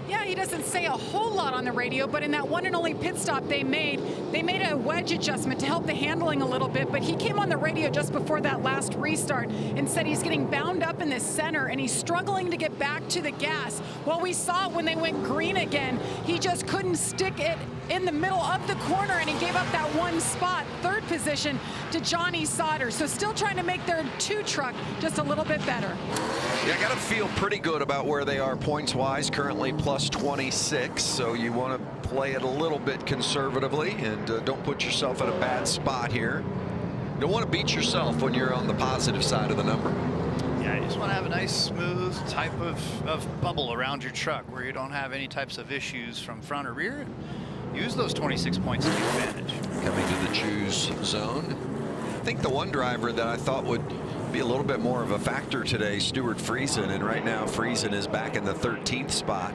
Yeah, he doesn't say a whole lot on the radio, but in that one and only pit stop they made a wedge adjustment to help the handling a little bit, but he came on the radio just before that last restart and said he's getting bound up in the center and he's struggling to get back to the gas. Well, we saw when they went green again, he just couldn't stick it in the middle of the corner and he gave up that one spot, 3rd position, to Johnny Sauter. So still trying to make their 2 truck just a little bit better. Yeah, I got to feel pretty good about where they are points-wise, currently plus 26, so you want to play it a little bit conservatively and don't put yourself in a bad spot here. Don't want to beat yourself when you're on the positive side of the number. Yeah, you just want to have a nice, smooth type of bubble around your truck where you don't have any types of issues from front or rear. Use those 26 points to your advantage. Coming to the choose zone. I think the one driver that I thought would be a little bit more of a factor today, Stuart Friesen, and right now Friesen is back in the 13th spot.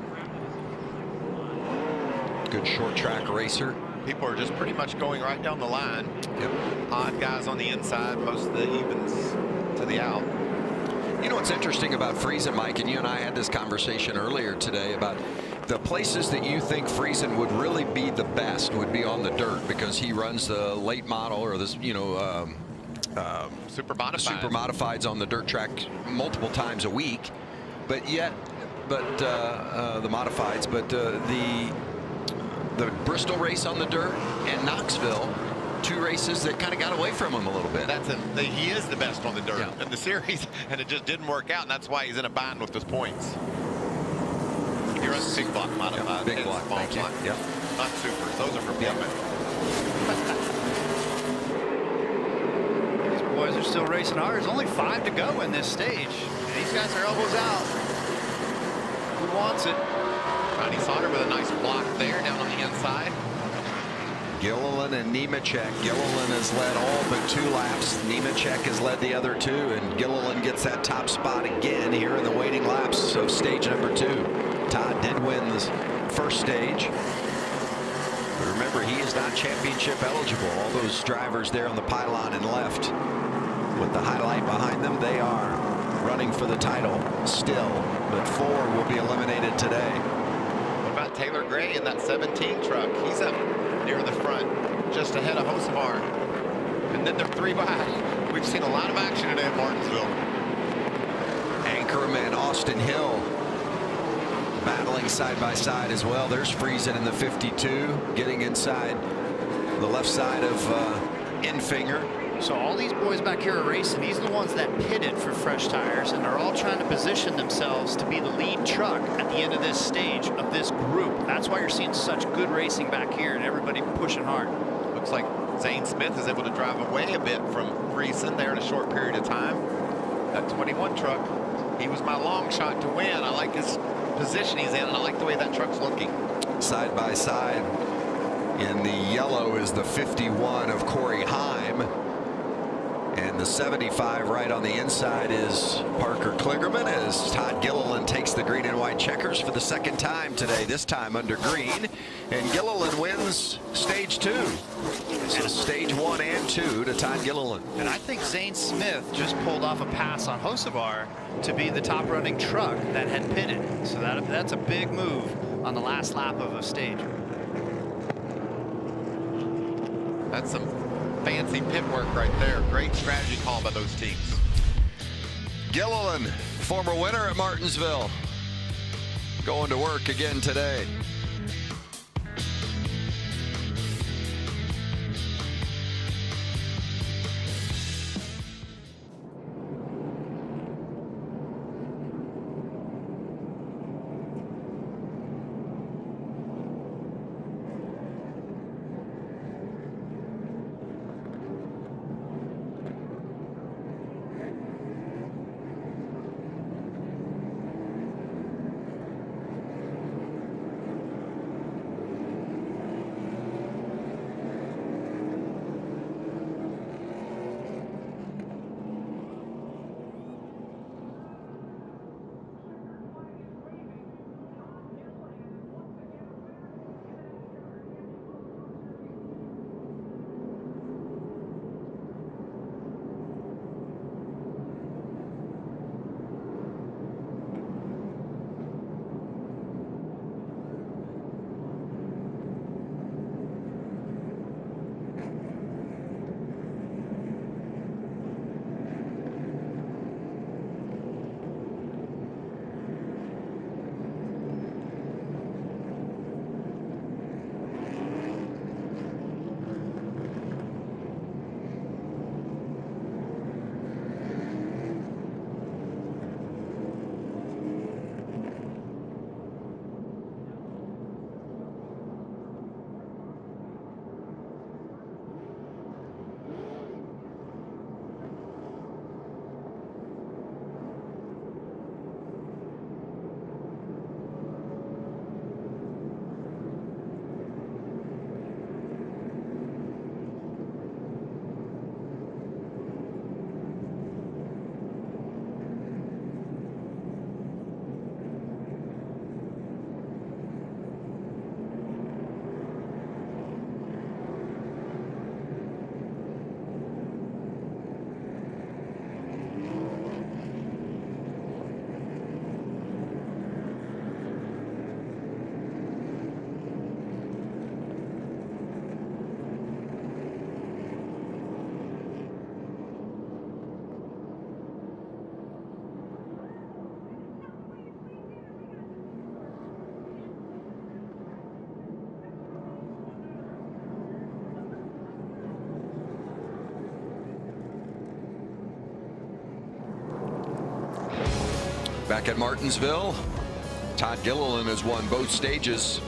Good short track racer. People are just pretty much going right down the line. Yep. Odd guys on the inside, most of the evens to the out. You know what's interesting about Friesen, Mike, and you and I had this conversation earlier today about the places that you think Friesen would really be the best would be on the dirt because he runs the late model or this, Super modified. Super modifieds on the dirt track multiple times a week, but yet, the modifieds, but the Bristol race on the dirt and Knoxville, 2 races that kind of got away from him a little bit. He is the best on the dirt Yeah. in the series, and it just didn't work out, and that's why he's in a bind with his points. He runs big block modified. Big and block, small thank you. block. Yep. Not supers. Those are for Pittman. These boys are still racing hard. There's only 5 to go in this stage. And these guys are elbows out. Who wants it? Johnny Sauter with a nice block there down on the inside. Gilliland and Nemechek. Gilliland has led all but 2 laps. Nemechek has led the other 2, and Gilliland gets that top spot again here in the waiting laps of stage number 2. Todd did win the first stage. But remember, he is not championship eligible. All those drivers there on the pylon and left with the highlight behind them, they are running for the title still. But 4 will be eliminated today. What about Taylor Gray in that 17 truck? He's up near the front, just ahead of Hocevar. And then they're 3 behind. We've seen a lot of action today at Martinsville. Ankrum and Austin Hill battling side by side as well. There's Friesen in the 52, getting inside the left side of Enfinger. So all these boys back here are racing. These are the ones that pitted for fresh tires, and they're all trying to position themselves to be the lead truck at the end of this stage of this group. That's why you're seeing such good racing back here and everybody pushing hard. Looks like Zane Smith is able to drive away a bit from Friesen there in a short period of time. That 21 truck, he was my long shot to win. I like his position he's in, and I like the way that truck's looking. Side by side in the yellow is the 51 of Corey Heim. And the 75 right on the inside is Parker Kligerman as Todd Gilliland takes the green and white checkers for the 2nd time today, this time under green. And Gilliland wins stage 2. So stage 1 and 2 to Todd Gilliland. And I think Zane Smith just pulled off a pass on Hocevar to be the top running truck that had pitted. So that's a big move on the last lap of a stage. That's some fancy pit work right there. Great strategy call by those teams. Gilliland, former winner at Martinsville, going to work again today. Back at Martinsville, Todd Gilliland has won both stages.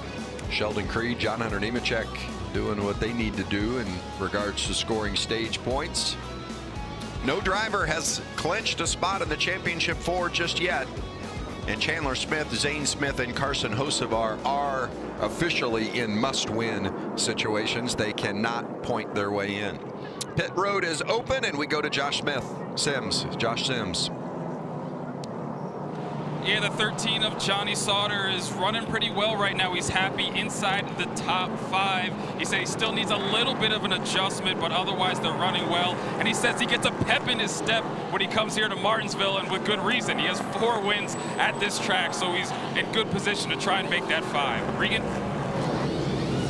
Sheldon Creed, John Hunter Nemechek doing what they need to do in regards to scoring stage points. No driver has clinched a spot in the championship 4 just yet. And Chandler Smith, Zane Smith, and Carson Hocevar are officially in must-win situations. They cannot point their way in. Pit road is open, and we go to Josh Sims. Yeah, the 13 of Johnny Sauter is running pretty well right now. He's happy inside the top 5. He said he still needs a little bit of an adjustment, but otherwise they're running well. And he says he gets a pep in his step when he comes here to Martinsville, and with good reason. He has 4 wins at this track, so he's in good position to try and make that 5. Regan?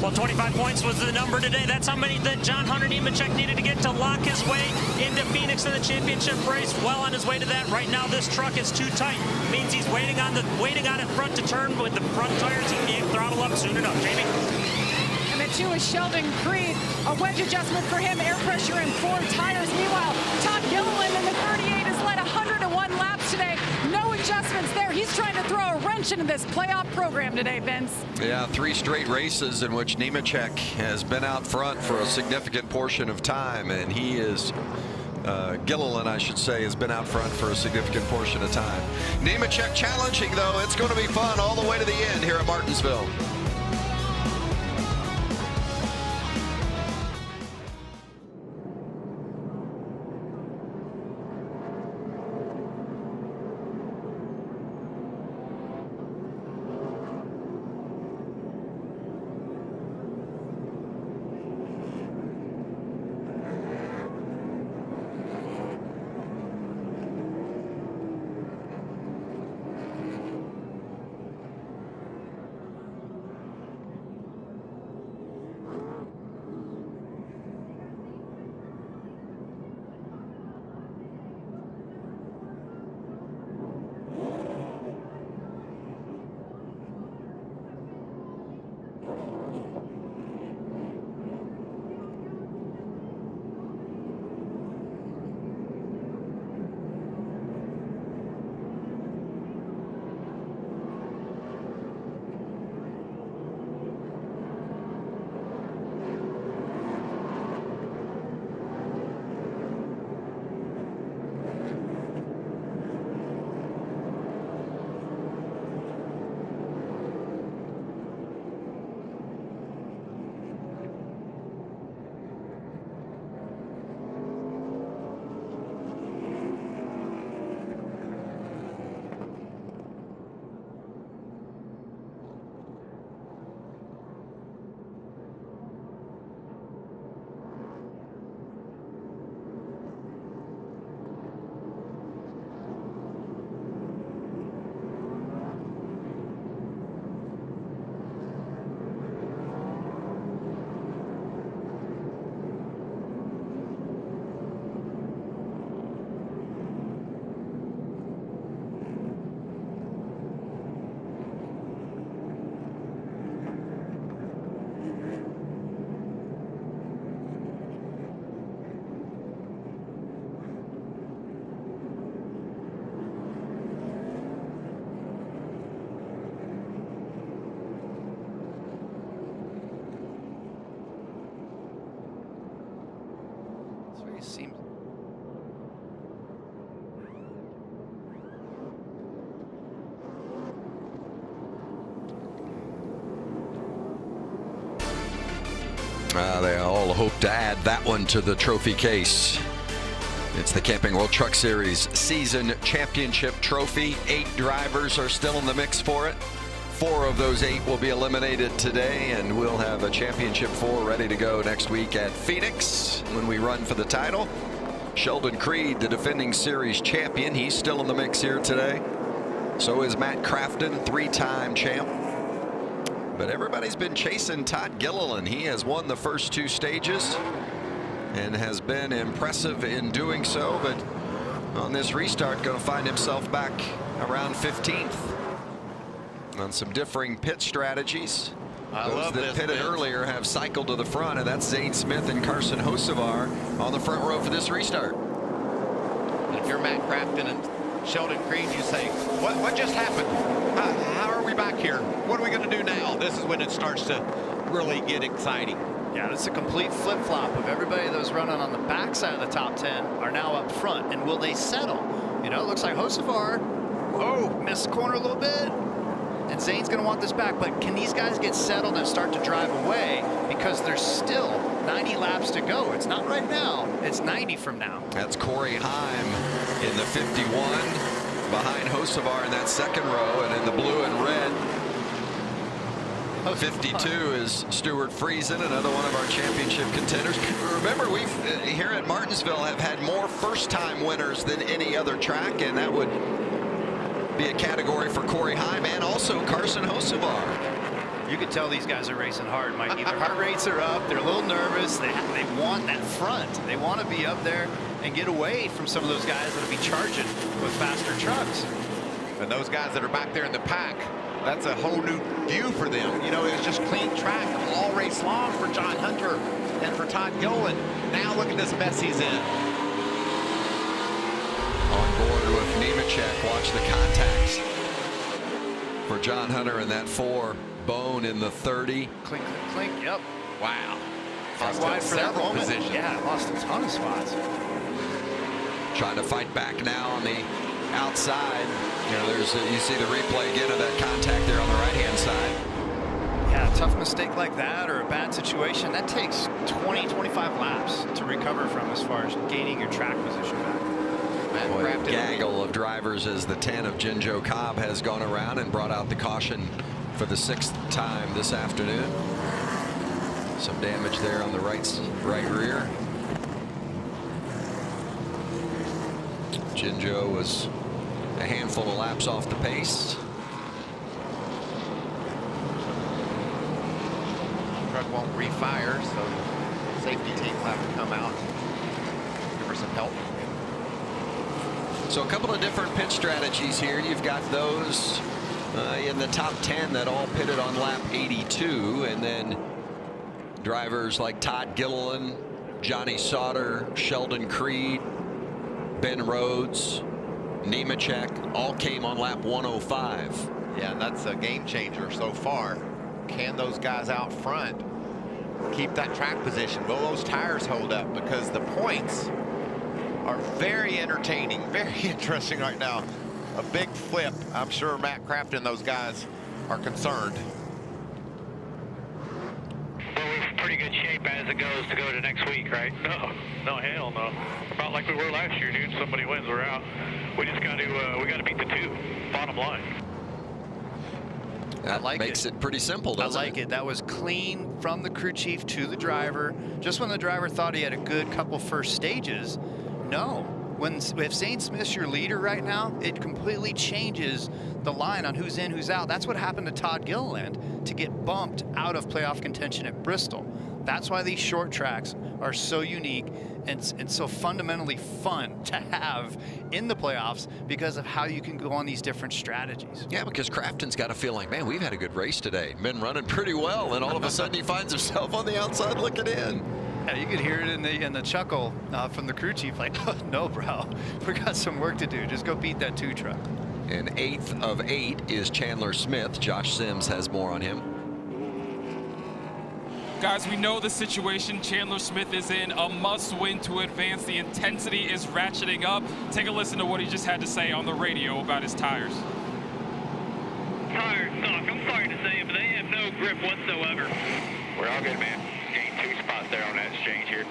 Well, 25 points was the number today. That's how many that John Hunter Nemechek needed to get to lock his way into Phoenix in the championship race. Well on his way to that. Right now, this truck is too tight. Means he's waiting on it front to turn with the front tires. He can't throttle up soon enough. Jamie? And the 2 is Sheldon Creed. A wedge adjustment for him. Air pressure in 4 tires. Meanwhile, Todd Gilliland in the 38 has led 101 laps today. No adjustments there. He's trying to throw a wrench into this playoff program today, Vince. Yeah, 3 straight races in which Nemechek has been out front for a significant portion of time, and he is Gilliland, I should say, has been out front for a significant portion of time. Nemechek challenging, though. It's going to be fun all the way to the end here at Martinsville. They all hope to add that one to the trophy case. It's the Camping World Truck Series Season Championship Trophy. 8 drivers are still in the mix for it. 4 of those 8 will be eliminated today, and we'll have a Championship 4 ready to go next week at Phoenix when we run for the title. Sheldon Creed, the defending series champion, he's still in the mix here today. So is Matt Crafton, 3-time champ. But everybody's been chasing Todd Gilliland. He has won the first 2 stages and has been impressive in doing so, but on this restart going to find himself back around 15th on some differing pit strategies. Those that pitted earlier have cycled to the front, and that's Zane Smith and Carson Hocevar on the front row for this restart. If you're Matt Crafton and Sheldon Creed, you say, what just happened? How are we back here? What are we going to do now? This is when it starts to really get exciting. Yeah, it's a complete flip-flop of everybody that was running on the backside of the top 10 are now up front. And will they settle? You know, it looks like Hocevar, missed the corner a little bit. And Zane's going to want this back. But can these guys get settled and start to drive away? Because there's still 90 laps to go. It's not right now. It's 90 from now. That's Corey Heim in the 51 behind Hocevar in that second row, and in the blue and red 52 is Stuart Friesen, another one of our championship contenders. Remember, we've here at Martinsville have had more first-time winners than any other track, and that would be a category for Corey Heim and also Carson Hocevar. You can tell these guys are racing hard, Mikey. Their heart rates are up. They're a little nervous. They want that front. They want to be up there and get away from some of those guys that'll be charging with faster trucks. And those guys that are back there in the pack, that's a whole new view for them. You know, it was just clean track all race long for John Hunter and for Todd Gilliland. Now look at this mess he's in. On board with Nemechek. Watch the contacts for John Hunter in that 4. Bone in the 30. Clink, clink, clink. Yep. Wow. Lost wide for that moment. Positions. Yeah, lost a ton of spots. Trying to fight back now on the outside. You know, there's you see the replay again of that contact there on the right-hand side. Yeah, a tough mistake like that or a bad situation, that takes 20, 25 laps to recover from as far as gaining your track position back. Boy, a gaggle of drivers as the 10 of Jinjo Cobb has gone around and brought out the caution for the 6th time this afternoon. Some damage there on the right rear. Jinjo was a handful of laps off the pace. Truck won't refire, so safety team will have to come out, give her some help. So a couple of different pit strategies here. You've got those in the top 10 that all pitted on lap 82, and then drivers like Todd Gilliland, Johnny Sauter, Sheldon Creed, Ben Rhodes, Nemechek all came on lap 105. Yeah, and that's a game changer so far. Can those guys out front keep that track position? Will those tires hold up? Because the points are very entertaining, very interesting right now. A big flip. I'm sure Matt Kraft and those guys are concerned. Well, we're in pretty good shape as it goes to go to next week, right? No, hell no. About like we were last year, dude. Somebody wins, we're out. We just got to, we got to beat the 2. Bottom line. That like makes it pretty simple, doesn't it? I like it. That was clean from the crew chief to the driver. Just when the driver thought he had a good couple first stages, no. If Zane Smith's your leader right now, it completely changes the line on who's in, who's out. That's what happened to Todd Gilliland to get bumped out of playoff contention at Bristol. That's why these short tracks are so unique and so fundamentally fun to have in the playoffs because of how you can go on these different strategies. Yeah, because Crafton's got a feeling, man, we've had a good race today. Been running pretty well, and all of a sudden he finds himself on the outside looking in. Yeah, you could hear it in the chuckle from the crew chief, like, oh, no, bro, we got some work to do. Just go beat that 2 truck. And 8th of 8 is Chandler Smith. Josh Sims has more on him. Guys, we know the situation Chandler Smith is in, a must-win to advance. The intensity is ratcheting up. Take a listen to what he just had to say on the radio about his tires. Tires suck. I'm sorry to say it, but they have no grip whatsoever. We're all good, man. Gained 2 spots there on that exchange here.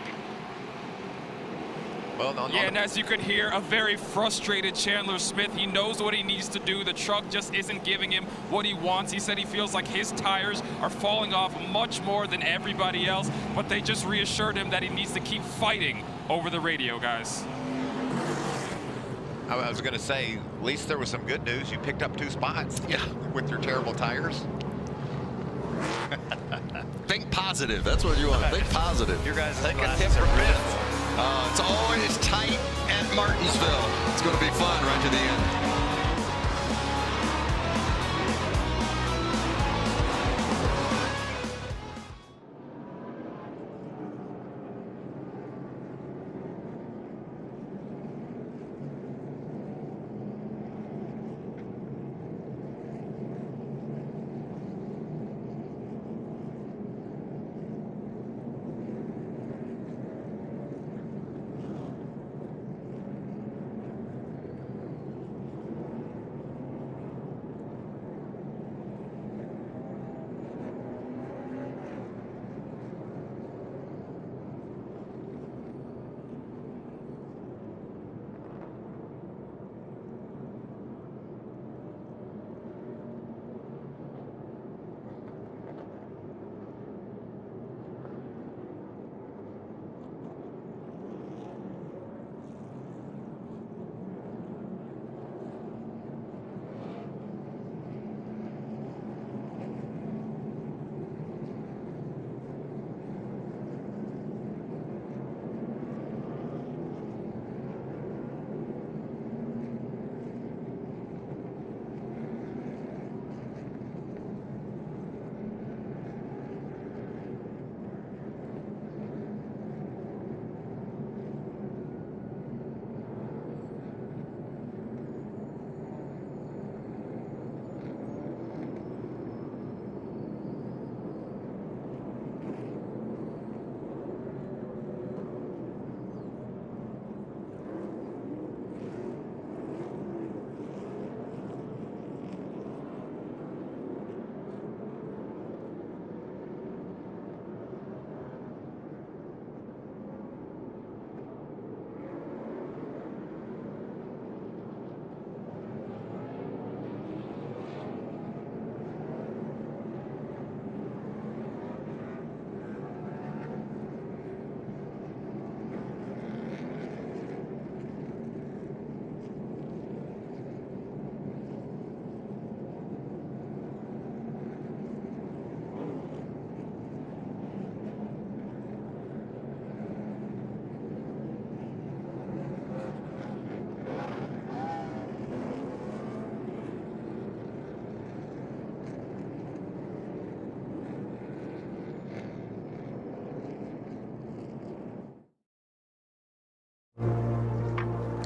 Well, and as you could hear, a very frustrated Chandler Smith. He knows what he needs to do. The truck just isn't giving him what he wants. He said he feels like his tires are falling off much more than everybody else, but they just reassured him that he needs to keep fighting over the radio, guys. I was going to say, at least there was some good news. You picked up 2 spots with your terrible tires. Think positive. That's what you want. Think positive. Your guys take a tip from Vince. It's always tight at Martinsville. It's going to be fun right to the end.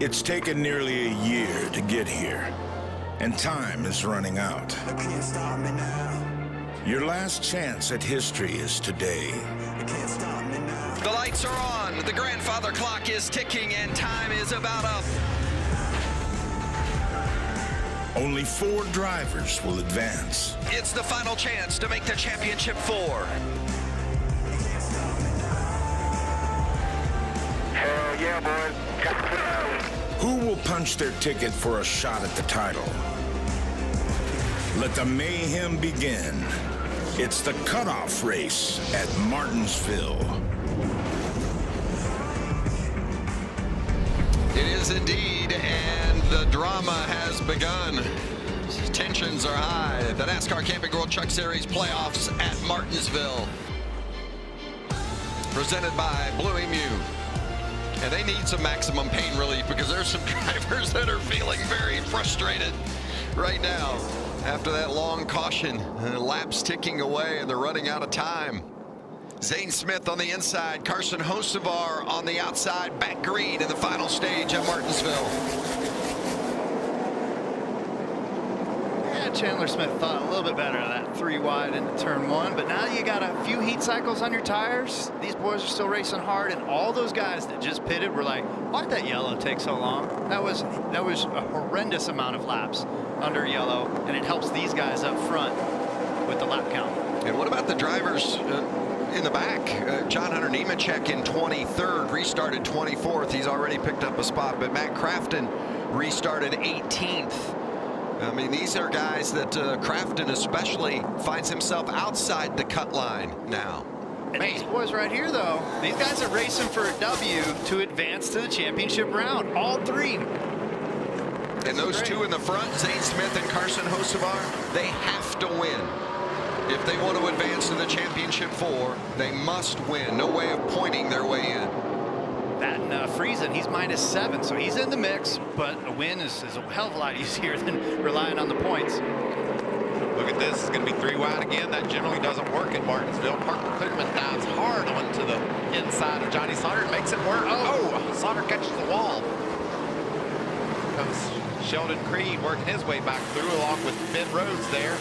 It's taken nearly a year to get here, and time is running out. Your last chance at history is today. The lights are on, the grandfather clock is ticking, and time is about up. Only 4 drivers will advance. It's the final chance to make the championship 4. Hell yeah, boys. Who will punch their ticket for a shot at the title? Let the mayhem begin. It's the cutoff race at Martinsville. It is indeed, and the drama has begun. Tensions are high. The NASCAR Camping World Truck Series playoffs at Martinsville. Presented by Blue Emu. And they need some maximum pain relief because there's some drivers that are feeling very frustrated right now after that long caution. Laps ticking away and they're running out of time. Zane Smith on the inside, Carson Hocevar on the outside, back green in the final stage at Martinsville. Yeah, Chandler Smith thought a little bit better of that 3 wide into turn 1, but now you got a few heat cycles on your tires. These boys are still racing hard, and all those guys that just pitted were like, why'd that yellow take so long? That was a horrendous amount of laps under yellow, and it helps these guys up front with the lap count. And what about the drivers in the back? John Hunter Nemechek in 23rd, restarted 24th. He's already picked up a spot, but Matt Crafton restarted 18th. I mean, these are guys that Crafton especially finds himself outside the cut line now. And these boys right here, though, these guys are racing for a W to advance to the championship round. All 3. And those 2 in the front, Zane Smith and Carson Hocevar, they have to win. If they want to advance to the championship 4, they must win. No way of pointing their way in. That and Friesen, he's -7, so he's in the mix, but a win is a hell of a lot easier than relying on the points. Look at this. It's going to be 3 wide again. That generally doesn't work at Martinsville. Parker Clearman dives hard onto the inside of Johnny Sauter and makes it work. Oh, Sauter catches the wall. Comes Sheldon Creed working his way back through along with Ben Rhodes there.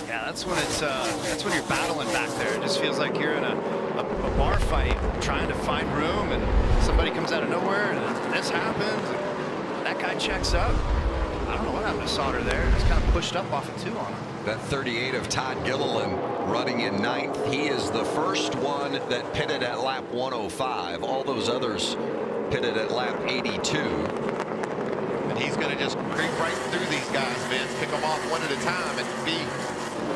Yeah, that's when you're battling back there. It just feels like you're in a bar fight trying to find room, and somebody comes out of nowhere, and this happens. And that guy checks up. I don't know what happened to Sauter there. Just kind of pushed up off of 2 on him. That 38 of Todd Gilliland running in 9th. He is the first one that pitted at lap 105. All those others pitted at lap 82. And he's going to just creep right through these guys, Vince. Pick them off one at a time and be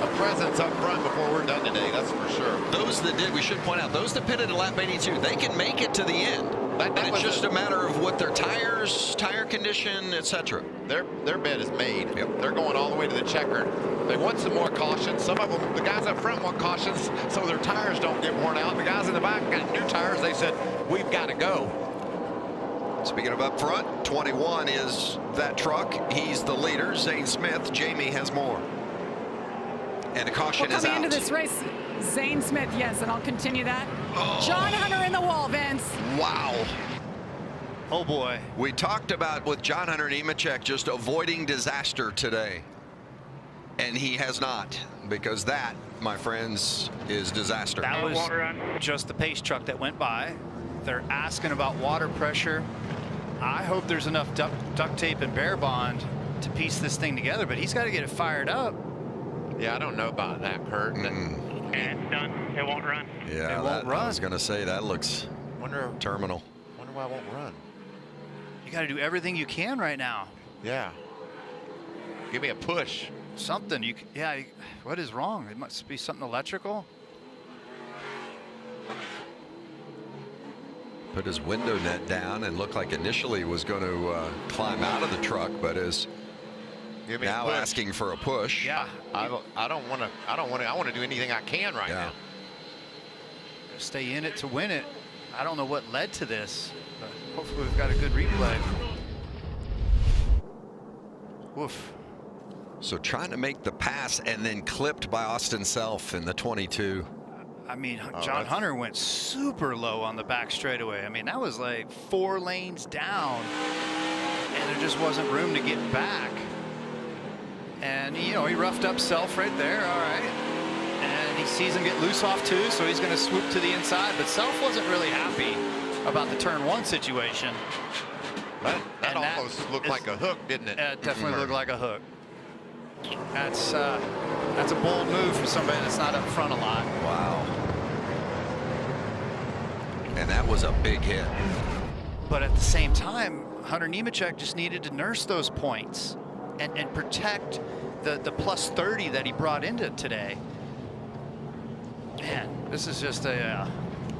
a presence up front before we're done today, that's for sure. Those that did, we should point out, those that pitted at lap 82, they can make it to the end. And it's just a matter of what their tires, tire condition, etc. Their bed is made. Yep. They're going all the way to the checkered. They want some more caution. Some of them, the guys up front want cautions so their tires don't get worn out. The guys in the back got new tires. They said, we've got to go. Speaking of up front, 21 is that truck. He's the leader. Zane Smith. Jamie has more. And a caution is out. Coming into this race, Zane Smith, yes, and I'll continue that. Oh. John Hunter in the wall, Vince. Wow. Oh, boy. We talked about with John Hunter Nemechek just avoiding disaster today. And he has not, because that, my friends, is disaster. That was just the pace truck that went by. They're asking about water pressure. I hope there's enough duct tape and bear bond to piece this thing together, but he's got to get it fired up. Yeah, I don't know about that, Kurt. And it's done. It won't run. Yeah, it won't run. I was going to say that looks terminal. Wonder why it won't run. You got to do everything you can right now. Yeah. Give me a push. Something. What is wrong? It must be something electrical. Put his window net down and looked like initially was going to climb out of the truck, but is now asking for a push. Yeah. I want to do anything I can right now. Stay in it to win it. I don't know what led to this, but hopefully we've got a good replay. Woof. So trying to make the pass and then clipped by Austin Self in the 22. I mean, John Hunter went super low on the back straightaway. I mean, that was like 4 lanes down, and there just wasn't room to get back. And, you know, he roughed up Self right there. All right. And he sees him get loose off 2, so he's going to swoop to the inside. But Self wasn't really happy about the turn 1 situation. That almost looked like a hook, didn't it? It definitely looked like a hook. That's a bold move for somebody that's not up front a lot. Wow. And that was a big hit. But at the same time, Hunter Nemechek just needed to nurse those points and protect the plus 30 that he brought into today. Man, this is just a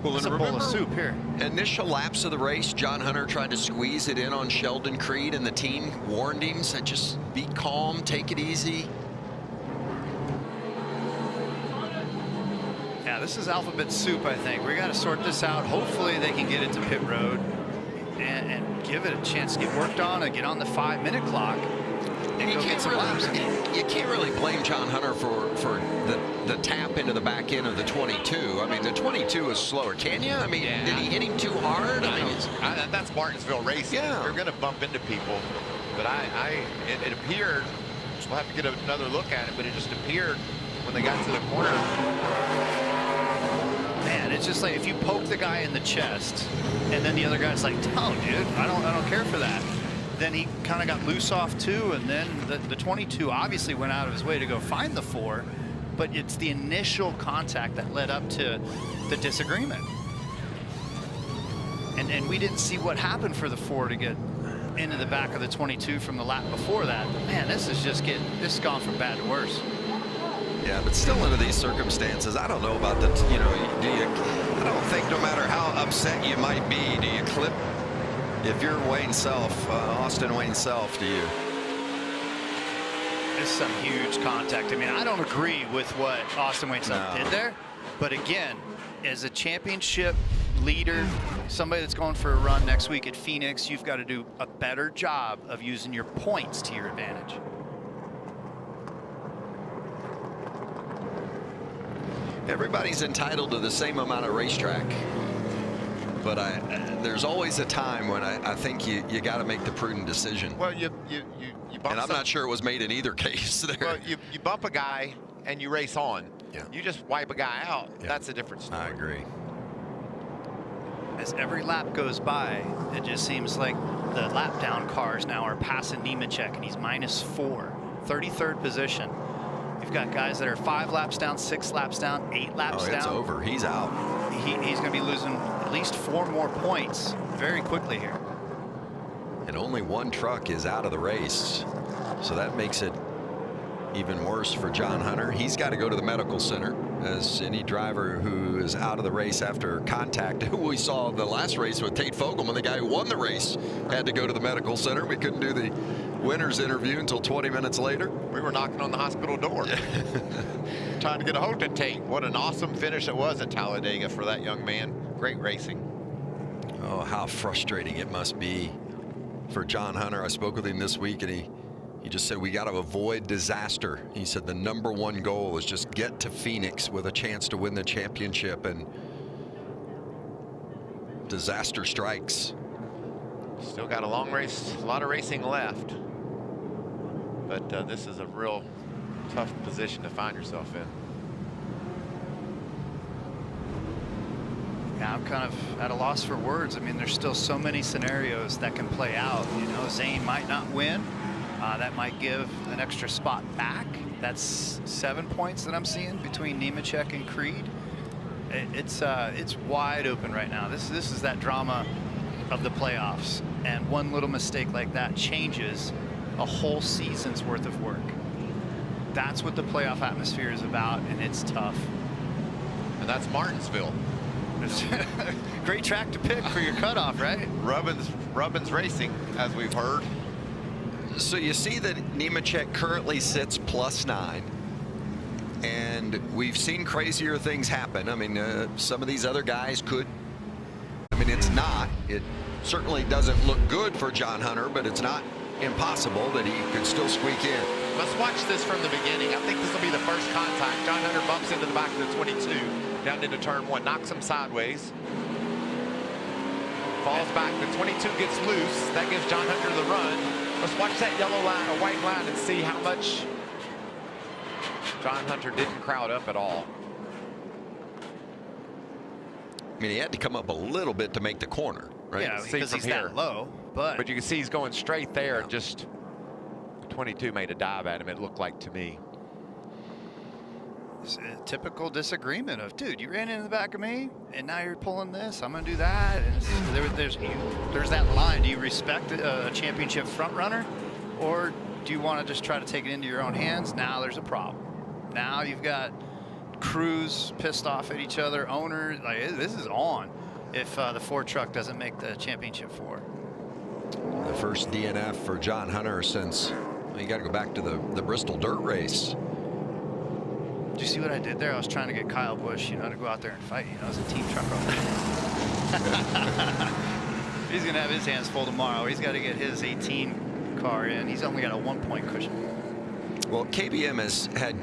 bowl of soup here. Initial laps of the race, John Hunter tried to squeeze it in on Sheldon Creed, and the team warned him, said just be calm, take it easy. Yeah, this is alphabet soup, I think. We got to sort this out. Hopefully they can get it to pit road and give it a chance to get worked on and get on the 5-minute clock. And you can't really blame John Hunter for the tap into the back end of the 22. I mean, the 22 is slower. Can you? I mean, did he hit him too hard? That's Martinsville racing. Yeah. They're going to bump into people. But it appeared, we'll have to get another look at it, but it just appeared when they got to the corner. Man, it's just like if you poke the guy in the chest and then the other guy's like, no, dude, I don't care for that. Then he kind of got loose off 2, and then the 22 obviously went out of his way to go find the 4, but it's the initial contact that led up to the disagreement. And we didn't see what happened for the 4 to get into the back of the 22 from the lap before that. But man, this is gone from bad to worse. Yeah, but still under these circumstances, I don't know about the, I don't think no matter how upset you might be, do you clip? If you're Wayne Self, Austin Wayne Self, do you? It's some huge contact. I mean, I don't agree with what Austin Wayne Self did there. But again, as a championship leader, somebody that's going for a run next week at Phoenix, you've got to do a better job of using your points to your advantage. Everybody's entitled to the same amount of racetrack. But there's always a time when I think you got to make the prudent decision. Well, you bump, and I'm not sure it was made in either case there. Well, you bump a guy and you race on. Yeah. You just wipe a guy out. Yeah. That's a different story. I agree. As every lap goes by, it just seems like the lap down cars now are passing Nemechek, and he's -4, 33rd position. You've got guys that are 5 laps down, 6 laps down, 8 laps down. It's over. He's out. He's going to be losing at least 4 more points very quickly here. And only 1 truck is out of the race, so that makes it even worse for John Hunter. He's got to go to the medical center, as any driver who is out of the race after contact, who we saw the last race with Tate Fogelman, the guy who won the race, had to go to the medical center. We couldn't do the winner's interview until 20 minutes later. We were knocking on the hospital door. Trying to get a hold of Tate. What an awesome finish it was at Talladega for that young man. Great racing. Oh, how frustrating it must be for John Hunter. I spoke with him this week, and he just said we got to avoid disaster. He said the #1 goal is just get to Phoenix with a chance to win the championship, and disaster strikes. Still got a long race, a lot of racing left. But this is a real tough position to find yourself in. Yeah, I'm kind of at a loss for words. I mean, there's still so many scenarios that can play out. You know, Zane might not win. That might give an extra spot back. That's 7 points that I'm seeing between Nemechek and Creed. It's wide open right now. This is that drama of the playoffs, and one little mistake like that changes a whole season's worth of work. That's what the playoff atmosphere is about, and it's tough. And that's Martinsville. Great track to pick for your cutoff, right? Rubbins Racing, as we've heard. So you see that Nemechek currently sits +9, and we've seen crazier things happen. I mean, some of these other guys could. I mean, it certainly doesn't look good for John Hunter, but it's not impossible that he could still squeak in. Let's watch this from the beginning. I think this will be the first contact. John Hunter bumps into the back of the 22. down into turn 1, knocks him sideways. Falls back, the 22 gets loose. That gives John Hunter the run. Let's watch that yellow line, or white line, and see how much John Hunter didn't crowd up at all. I mean, he had to come up a little bit to make the corner, right? Yeah, because he's that low. But you can see he's going straight there. Yeah. Just 22 made a dive at him, it looked like to me. It's a typical disagreement of, dude, you ran into the back of me, and now you're pulling this. I'm going to do that. And there's that line. Do you respect a championship front runner, or do you want to just try to take it into your own hands? Now there's a problem. Now you've got crews pissed off at each other, owners. Like, this is on if the Ford truck doesn't make the championship 4. The first DNF for John Hunter since, well, you got to go back to the Bristol dirt race. Did you see what I did there? I was trying to get Kyle Busch, to go out there and fight. It's a team truck over there. He's going to have his hands full tomorrow. He's got to get his 18 car in. He's only got a 1-point cushion. Well, KBM has had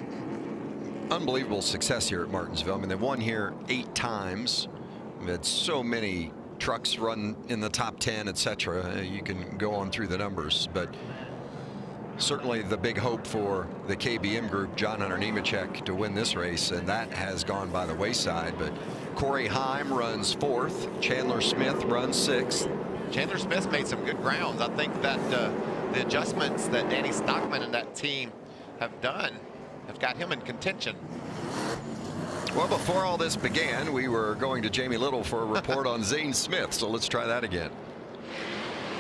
unbelievable success here at Martinsville. I mean, they've won here 8 times. We've had so many trucks run in the top 10, etc. You can go on through the numbers, but certainly the big hope for the KBM group, John Hunter Nemechek, to win this race, and that has gone by the wayside. But Corey Heim runs 4th. Chandler Smith runs 6th. Chandler Smith made some good grounds. I think that the adjustments that Danny Stockman and that team have done have got him in contention. Well, before all this began, we were going to Jamie Little for a report on Zane Smith, so let's try that again.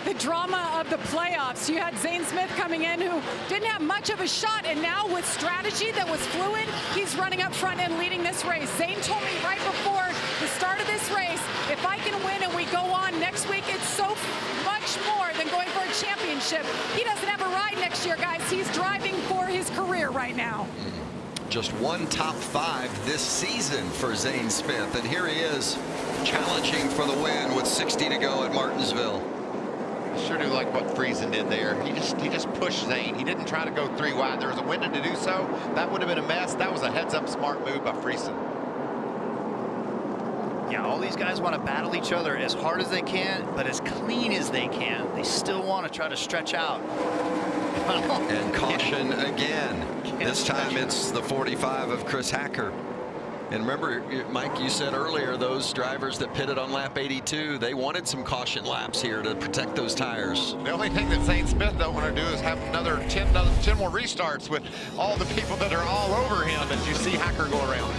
The drama of the playoffs. You had Zane Smith coming in who didn't have much of a shot, and now with strategy that was fluid, he's running up front and leading this race. Zane told me right before the start of this race, if I can win and we go on next week, it's so much more than going for a championship. He doesn't have a ride next year, guys. He's driving for his career right now. Just one top 5 this season for Zane Smith, and here he is challenging for the win with 60 to go at Martinsville. Sure do like what Friesen did there. He just pushed Zane. He didn't try to go 3 wide. There was a window to do so. That would have been a mess. That was a heads-up smart move by Friesen. Yeah, all these guys want to battle each other as hard as they can, but as clean as they can. They still want to try to stretch out. And caution again. This time it's the 45 of Chris Hacker. And remember, Mike, you said earlier, those drivers that pitted on lap 82, they wanted some caution laps here to protect those tires. The only thing that Zane Smith don't want to do is have another 10 more restarts with all the people that are all over him as you see Hacker go around.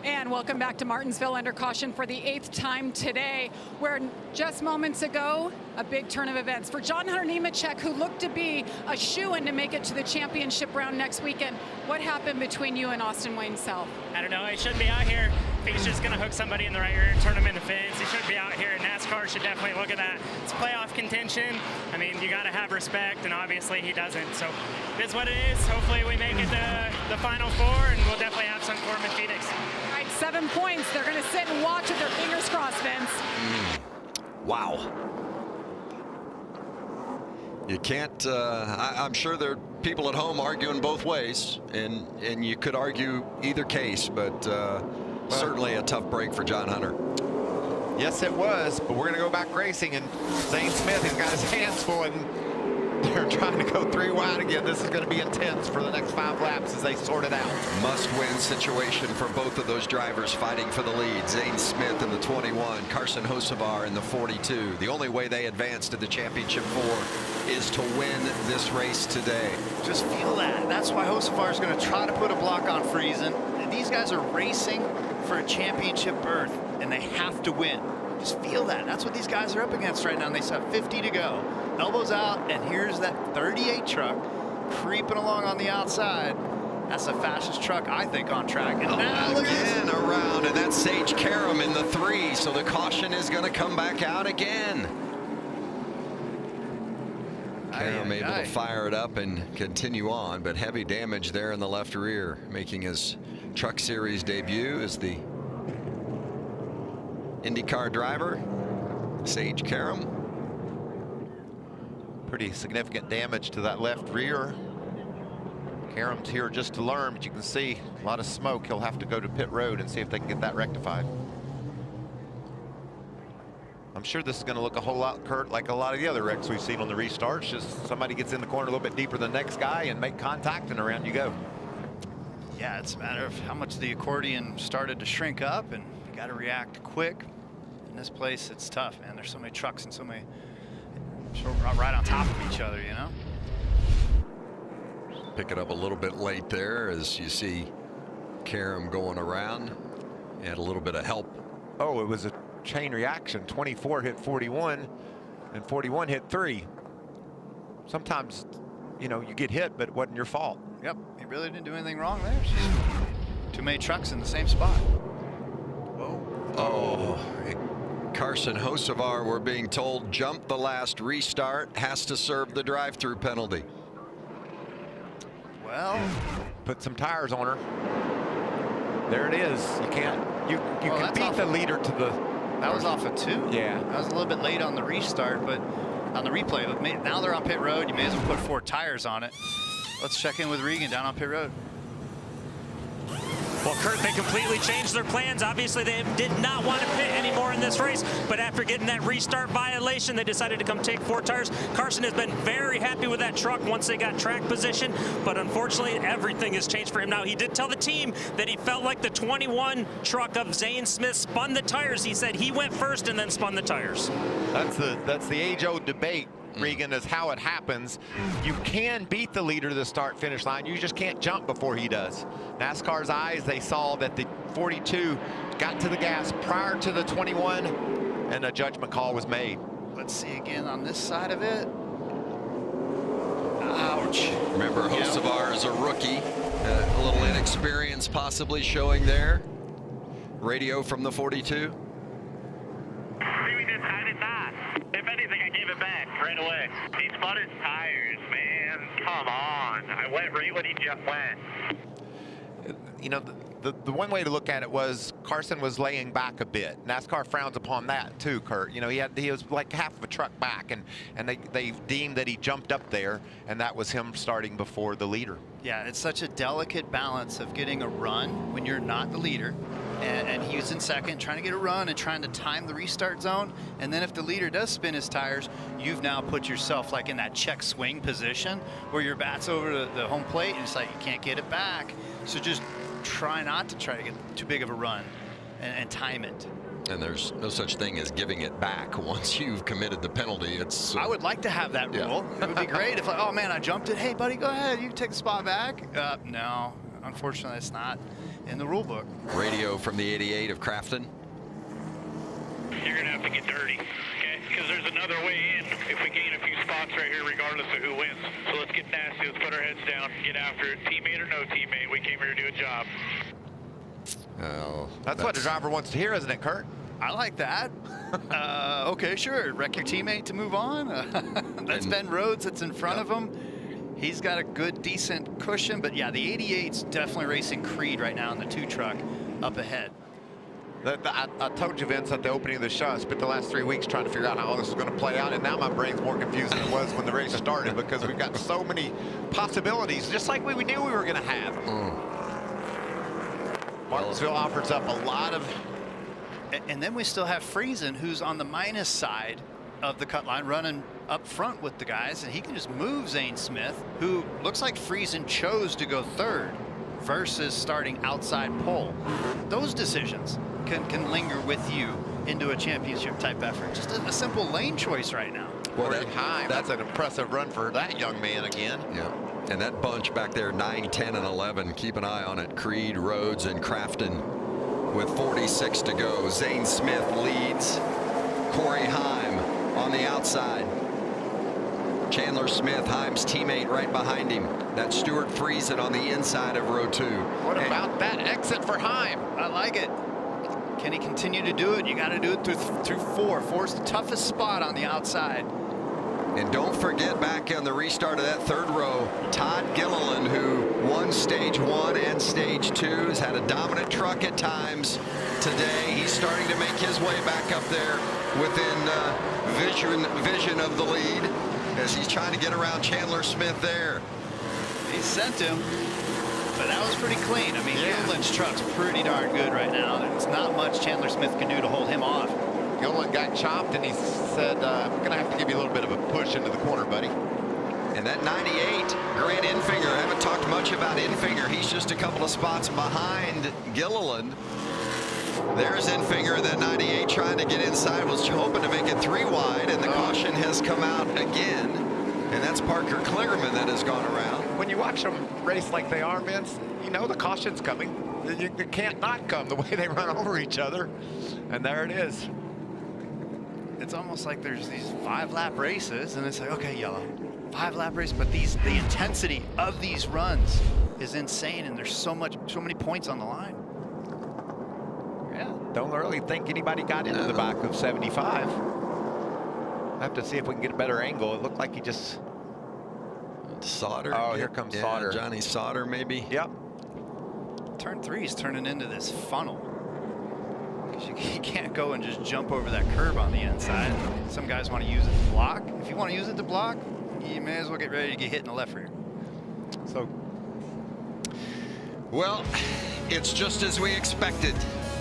And welcome back to Martinsville, under caution for the 8th time today, where just moments ago, a big turn of events for John Hunter Nemechek, who looked to be a shoo-in to make it to the championship round next weekend. What happened between you and Austin Wayne Self? I don't know. He shouldn't be out here. He's just going to hook somebody in the right rear and turn him in the fence. He shouldn't be out here. NASCAR should definitely look at that. It's playoff contention. I mean, you got to have respect, and obviously he doesn't. So it is what it is. Hopefully we make it to the Final Four, and we'll definitely have some for him in Phoenix. All right, 7 points. They're going to sit and watch with their fingers crossed, Vince. Wow. You can't, I'm sure there are people at home arguing both ways, and you could argue either case, but certainly a tough break for John Hunter. Yes, it was, but we're going to go back racing, and Zane Smith has got his hands full, and they're trying to go 3 wide again. This is going to be intense for the next 5 laps as they sort it out. Must-win situation for both of those drivers fighting for the lead. Zane Smith in the 21, Carson Hocevar in the 42. The only way they advance to the championship 4 is to win this race today. Just feel that. That's why Hocevar is going to try to put a block on Friesen. These guys are racing for a championship berth, and they have to win. Just feel that. That's what these guys are up against right now, and they still have 50 to go. Elbows out, and here's that 38 truck creeping along on the outside. That's the fastest truck, I think, on track. And now look again around, and that's Sage Karam in the 3, so the caution is going to come back out again. Karam able to fire it up and continue on, but heavy damage there in the left rear, making his Truck Series debut as the IndyCar driver, Sage Karam. Pretty significant damage to that left rear. Karam's here just to learn, but you can see a lot of smoke. He'll have to go to pit road and see if they can get that rectified. I'm sure this is going to look a whole lot, Kurt, like a lot of the other wrecks we've seen on the restarts. Just somebody gets in the corner a little bit deeper than the next guy and make contact, and around you go. Yeah, it's a matter of how much the accordion started to shrink up, and you got to react quick. In this place, it's tough, man. There's so many trucks and so many right on top of each other, you know? Pick it up a little bit late there as you see Karam going around. Had a little bit of help. Oh, it was a chain reaction. 24 hit 41, and 41 hit 3. Sometimes, you know, you get hit, but it wasn't your fault. Yep, he really didn't do anything wrong there. It's just too many trucks in the same spot. Whoa. Oh, Carson Hocevar, we're being told, jumped the last restart, has to serve the drive-through penalty. Well, put some tires on her. There it is. You can't. You can beat the leader to the. That was off of 2. Yeah. That was a little bit late on the restart, but on the replay. But now they're on pit road. You may as well put 4 tires on it. Let's check in with Regan down on pit road. Well, Kurt, they completely changed their plans. Obviously, they did not want to pit anymore in this race, but after getting that restart violation, they decided to come take 4 tires. Carson has been very happy with that truck once they got track position, but unfortunately, everything has changed for him now. He did tell the team that he felt like the 21 truck of Zane Smith spun the tires. He said he went first and then spun the tires. That's the age-old debate, Regan, is how it happens. You can beat the leader to the start-finish line. You just can't jump before he does. NASCAR's eyes, they saw that the 42 got to the gas prior to the 21, and a judgment call was made. Let's see again on this side of it. Ouch. Remember, Hocevar is a rookie. A little inexperience possibly showing there. Radio from the 42. I did not. If anything, I gave it back right away. He spun his tires, man. Come on. I went right when he just went. You know, the one way to look at it was Carson was laying back a bit. NASCAR frowns upon that too, Kurt. You know, he was like half of a truck back, and they deemed that he jumped up there, and that was him starting before the leader. Yeah, it's such a delicate balance of getting a run when you're not the leader, and he was in second, trying to get a run and trying to time the restart zone. And then if the leader does spin his tires, you've now put yourself like in that check swing position where your bat's over the home plate, and it's like you can't get it back. So just try not to try to get too big of a run and time it. And there's no such thing as giving it back once you've committed the penalty. It's I would like to have that rule. It would be great if, like, oh man, I jumped it. Hey buddy, go ahead. You can take the spot back. No, unfortunately, it's not in the rule book. Radio from the 88 of Crafton. You're going to have to get dirty, okay? Because there's another way in if we gain a few spots right here, regardless of who wins. So let's get nasty. Let's put our heads down, get after it. Teammate or no teammate, we came here to do a job. Oh, That's what the driver wants to hear, isn't it, Kurt? I like that. Okay, sure. Wreck your teammate to move on. That's Ben Rhodes that's in front of him. He's got a good, decent cushion. But yeah, the 88's definitely racing Creed right now in the 2 truck up ahead. I told you, Vince, at the opening of the show, I spent the last 3 weeks trying to figure out how all this is going to play out, and now my brain's more confused than it was when the race started, because we've got so many possibilities, just like we knew we were going to have. Martinsville offers up a lot of... And then we still have Friesen, who's on the minus side of the cut line, running up front with the guys, and he can just move Zane Smith, who looks like Friesen chose to go 3rd versus starting outside pole. Those decisions can linger with you into a championship type effort. Just a simple lane choice right now. Well, that's an impressive run for that young man again. Yeah, and that bunch back there, 9, 10, and 11, keep an eye on it. Creed, Rhodes, and Crafton with 46 to go. Zane Smith leads. Corey Heim on the outside. Chandler Smith, Heim's teammate, right behind him. That's Stuart Friesen on the inside of row 2. What about that exit for Heim? I like it. Can he continue to do it? You got to do it through 4. 4's the toughest spot on the outside. And don't forget, back on the restart of that 3rd row, Todd Gilliland, who won stage 1 and stage 2, has had a dominant truck at times today. He's starting to make his way back up there within vision of the lead as he's trying to get around Chandler Smith there. He sent him, but that was pretty clean. I mean, Gilliland's truck's pretty darn good right now. There's not much Chandler Smith can do to hold him off. Gilliland got chopped, and he said, I'm going to have to give you a little bit of a push into the corner, buddy. And that 98, Grant Infinger, I haven't talked much about Infinger. He's just a couple of spots behind Gilliland. There's Infinger, that 98 trying to get inside, was hoping to make it 3 wide, and the caution has come out again. And that's Parker Kligerman that has gone around. When you watch them race like they are, Vince, you know the caution's coming. You can't not come the way they run over each other. And there it is. It's almost like there's these 5-lap races, and it's like, okay, yellow, 5-lap race, but the intensity of these runs is insane, and there's so many points on the line. Yeah, don't really think anybody got into the back of 75. Have to see if we can get a better angle. It looked like he just... Sauter. Oh, here comes Sauter. Johnny Sauter, maybe. Yep. Turn 3 is turning into this funnel. Because you can't go and just jump over that curb on the inside. Some guys want to use it to block. If you want to use it to block, you may as well get ready to get hit in the left rear. So, well, it's just as we expected,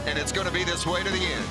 and it's going to be this way to the end.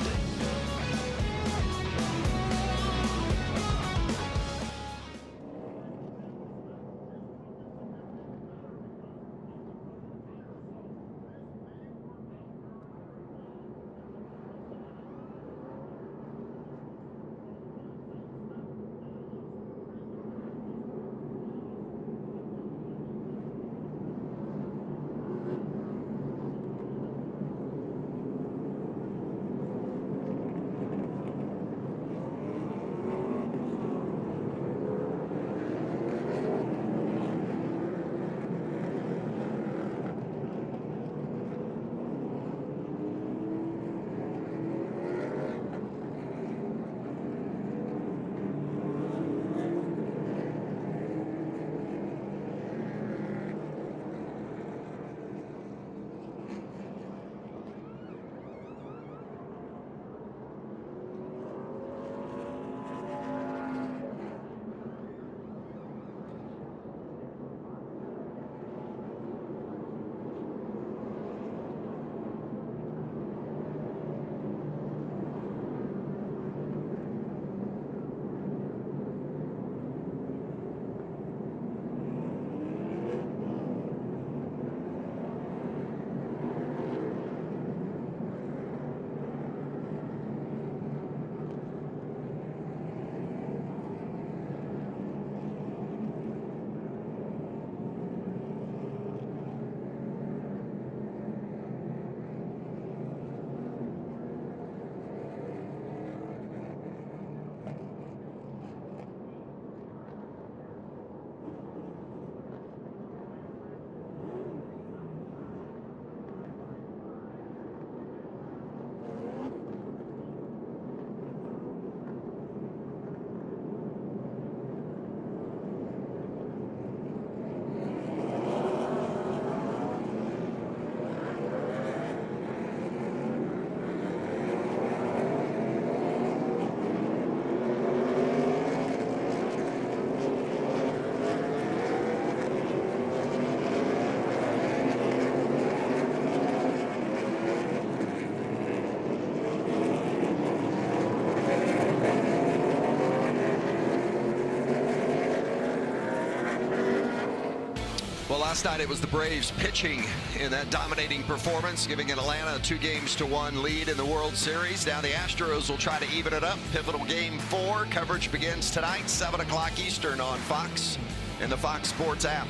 last night it was the Braves pitching in that dominating performance, giving Atlanta a 2-1 lead in the World Series. Now the Astros will try to even it up. Pivotal Game 4. Coverage begins tonight, 7 o'clock Eastern on Fox and the Fox Sports app.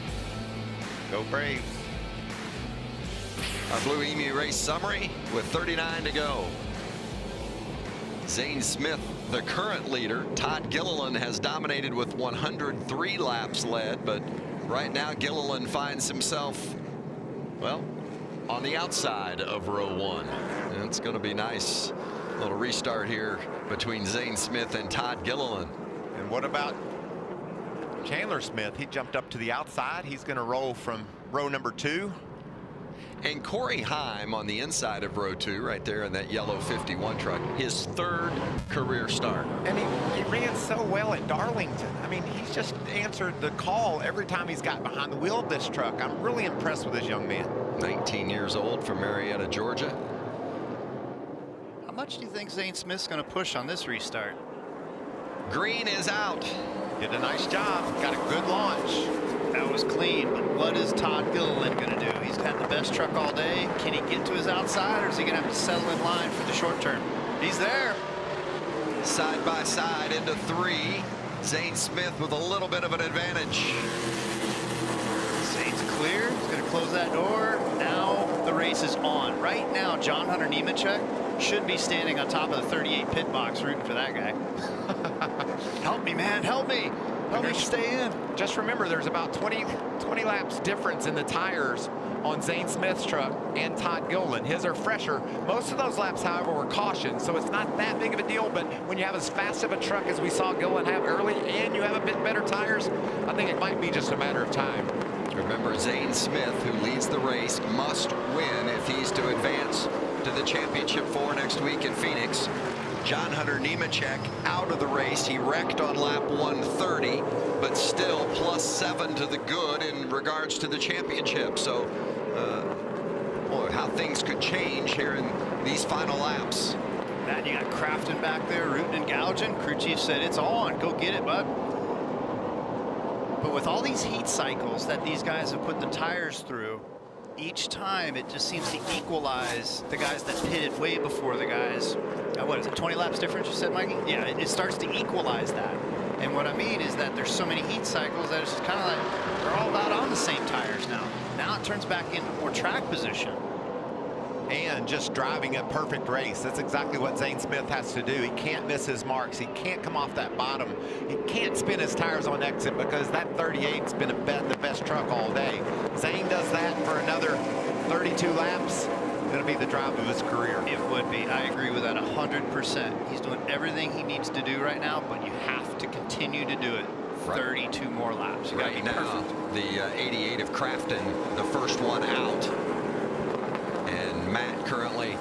Go Braves. Our Blue Emu race summary with 39 to go. Zane Smith, the current leader. Todd Gilliland has dominated with 103 laps led, but right now Gilliland finds himself, well, on the outside of row 1. And it's going to be nice. A little restart here between Zane Smith and Todd Gilliland. And what about Chandler Smith? He jumped up to the outside. He's going to roll from row number 2. And Corey Heim on the inside of row 2, right there in that yellow 51 truck, his 3rd career start. And he ran so well at Darlington. I mean, he's just answered the call every time he's got behind the wheel of this truck. I'm really impressed with this young man. 19 years old from Marietta, Georgia. How much do you think Zane Smith's going to push on this restart? Green is out. Did a nice job. Got a good launch. That was clean, but what is Todd Gilliland going to do? He's had the best truck all day. Can he get to his outside, or is he going to have to settle in line for the short term? He's there. Side by side into 3. Zane Smith with a little bit of an advantage. Zane's clear. He's going to close that door. Now the race is on. Right now, John Hunter Nemechek should be standing on top of the 38 pit box rooting for that guy. Help me, man. Help me. Help me stay in. Just remember, there's about 20 laps difference in the tires on Zane Smith's truck and Todd Gilliland. His are fresher. Most of those laps, however, were cautioned, so it's not that big of a deal. But when you have as fast of a truck as we saw Gilliland have early, and you have a bit better tires, I think it might be just a matter of time. Remember, Zane Smith, who leads the race, must win if he's to advance to the championship 4 next week in Phoenix. John Hunter Nemechek out of the race. He wrecked on lap 130, but still +7 to the good in regards to the championship. So, boy, how things could change here in these final laps. Man, you got Crafton back there rooting and gouging. Crew chief said, it's on. Go get it, bud. But with all these heat cycles that these guys have put the tires through, each time it just seems to equalize the guys that pitted way before the guys. What is it, 20 laps difference, you said, Mikey? Yeah, it starts to equalize that. And what I mean is that there's so many heat cycles that it's just kind of like they're all about on the same tires now. Now it turns back into more track position. And just driving a perfect race. That's exactly what Zane Smith has to do. He can't miss his marks. He can't come off that bottom. He can't spin his tires on exit because that 38's been the best truck all day. Zane does that for another 32 laps. It'll be the drive of his career. It would be. I agree with that 100%. He's doing everything he needs to do right now, but you have to continue to do it. 32 more laps. You gotta be perfect. The 88 of Crafton, the first one out. And Matt currently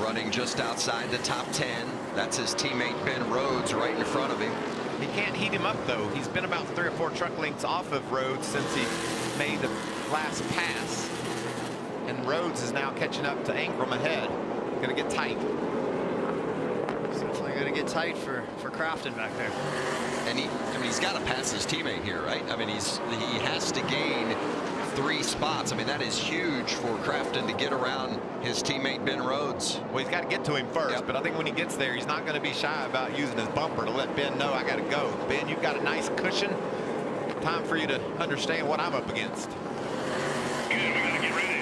running just outside the top 10. That's his teammate Ben Rhodes right in front of him. He can't heat him up, though. He's been about 3 or 4 truck lengths off of Rhodes since he made the last pass. And Rhodes is now catching up to Ingram ahead. Going to get tight. It's definitely going to get tight for Crafton back there. And he's got to pass his teammate here, right? I mean, he has to gain 3 spots. I mean, that is huge for Crafton to get around his teammate Ben Rhodes. Well, he's got to get to him first, Yep. but I think when he gets there, he's not going to be shy about using his bumper to let Ben know I got to go. Ben, you've got a nice cushion. Time for you to understand what I'm up against. Good, we got to get ready.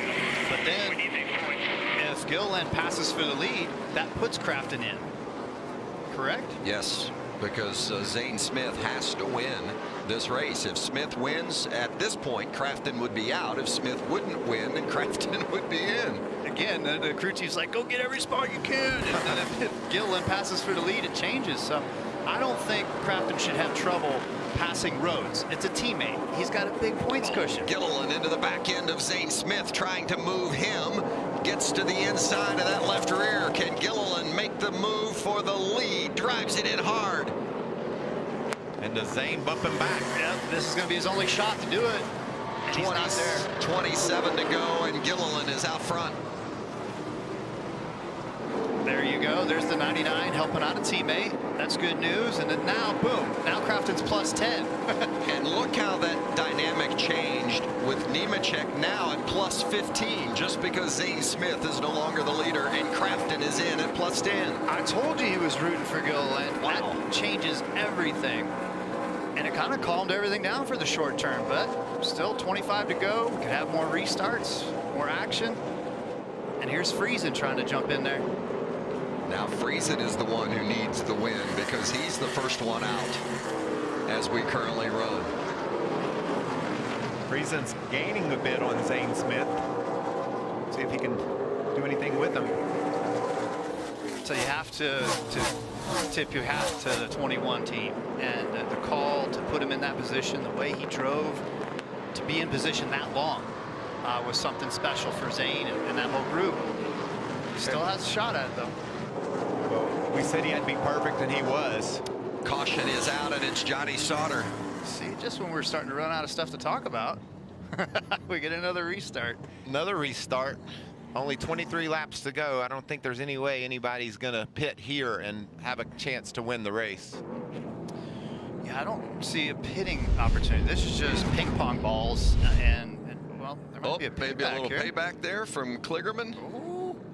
But then, We need these points. if Gilliland passes for the lead, that puts Crafton in. Correct? Yes, because Zane Smith has to win this race. If Smith wins at this point, Crafton would be out. If Smith wouldn't win, then Crafton would be in. Again, the crew chief's like, go get every spot you can. And then if Gilliland passes for the lead, it changes. So I don't think Crafton should have trouble passing Rhodes. It's a teammate. He's got a big points cushion. Gilliland into the back end of Zane Smith, trying to move him. Gets to the inside of that left rear. Can Gilliland make the move for the lead? Drives it in hard. And does Zane bump him back? Yep, this is going to be his only shot to do it. And he's not there. 27 to go, and Gilliland is out front. There you go. There's the 99 helping out a teammate. That's good news. And then now, boom, now Crafton's plus 10. And look how that dynamic changed with Nemechek now at plus 15, just because Zane Smith is no longer the leader and Crafton is in at plus 10. I told you he was rooting for Gilliland. Wow. That changes everything. And it kind of calmed everything down for the short term, but still 25 to go. We could have more restarts, more action. And here's Friesen trying to jump in there. Now Friesen is the one who needs the win because he's the first one out as we currently run. Friesen's gaining a bit on Zane Smith. See if he can do anything with him. So you have to tip your hat to the 21 team and the call to put him in that position, the way he drove to be in position that long was something special for Zane and that whole group. He still has a shot at it though. Well, we said he had to be perfect, and he was. Caution is out, and it's Johnny Sauter. See, just when we're starting to run out of stuff to talk about, we get another restart. Another restart. Only 23 laps to go. I don't think there's any way anybody's going to pit here and have a chance to win the race. Yeah, I don't see a pitting opportunity. This is just ping pong balls, and well, there might be a maybe a little here. payback there from Kligerman. Ooh.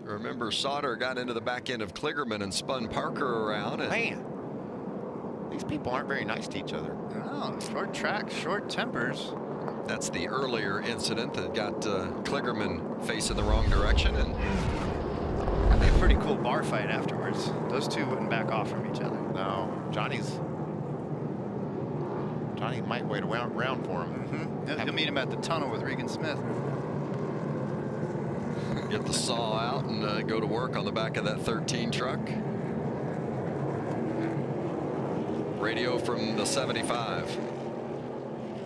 Remember, Sauter got into the back end of Kligerman and spun Parker around. And Man, these people aren't very nice to each other. Oh, short track, short tempers. that's the earlier incident that got Kligerman facing the wrong direction. And that'd be a pretty cool bar fight afterwards. Those two wouldn't back off from each other. No, Johnny might wait around for him. He'll meet him at the tunnel with Regan Smith. Get the saw out and go to work on the back of that 13 truck. Radio from the 75.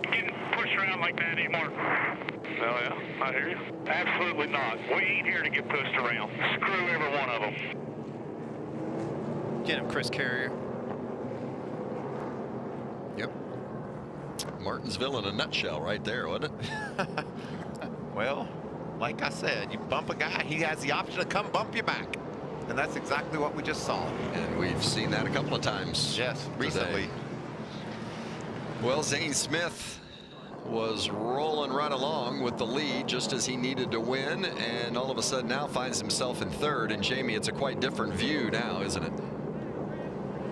Getting pushed around like that anymore. Oh yeah, I hear you. Absolutely not. We ain't here to get pushed around. Screw every one of them. Get him, Chris Carrier. Yep. Martinsville in a nutshell right there, wasn't it? Well, like I said, you bump a guy, he has the option to come bump you back. And that's exactly what we just saw. And we've seen that a couple of times. Yes, recently. Today. Well, Zane Smith was rolling right along with the lead just as he needed to win, and all of a sudden now finds himself in third. And Jamie, it's a quite different view now, isn't it?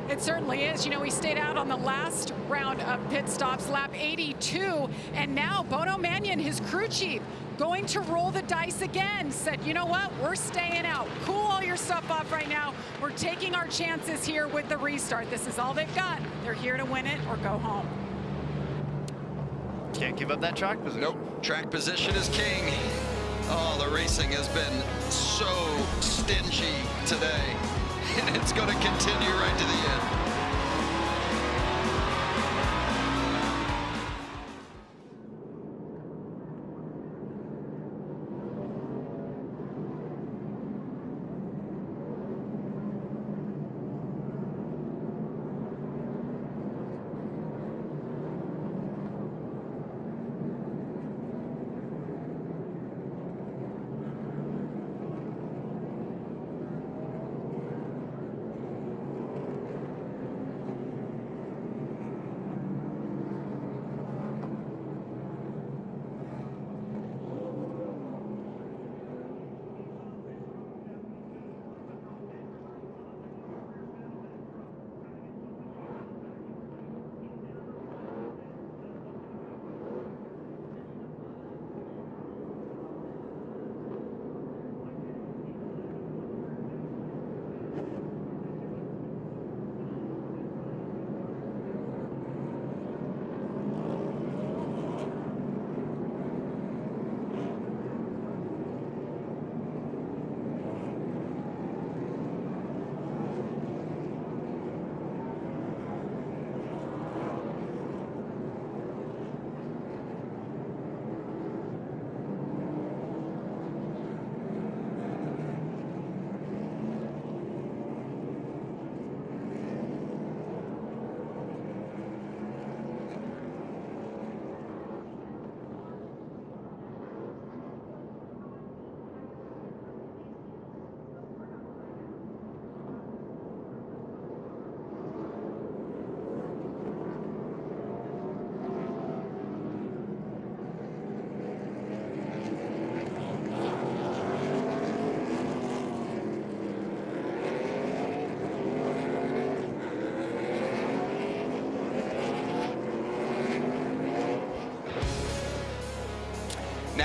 It certainly is. You know, we stayed out on the last round of pit stops, lap 82, and now Bono Mannion, his crew chief, going to roll the dice again. Said, you know what, we're staying out. Cool all your stuff off right now. We're taking our chances here with the restart. This is all they've got. They're here to win it or go home. Can't give up that track position. Nope, track position is king. Oh, the racing has been so stingy today. And it's going to continue right to the end.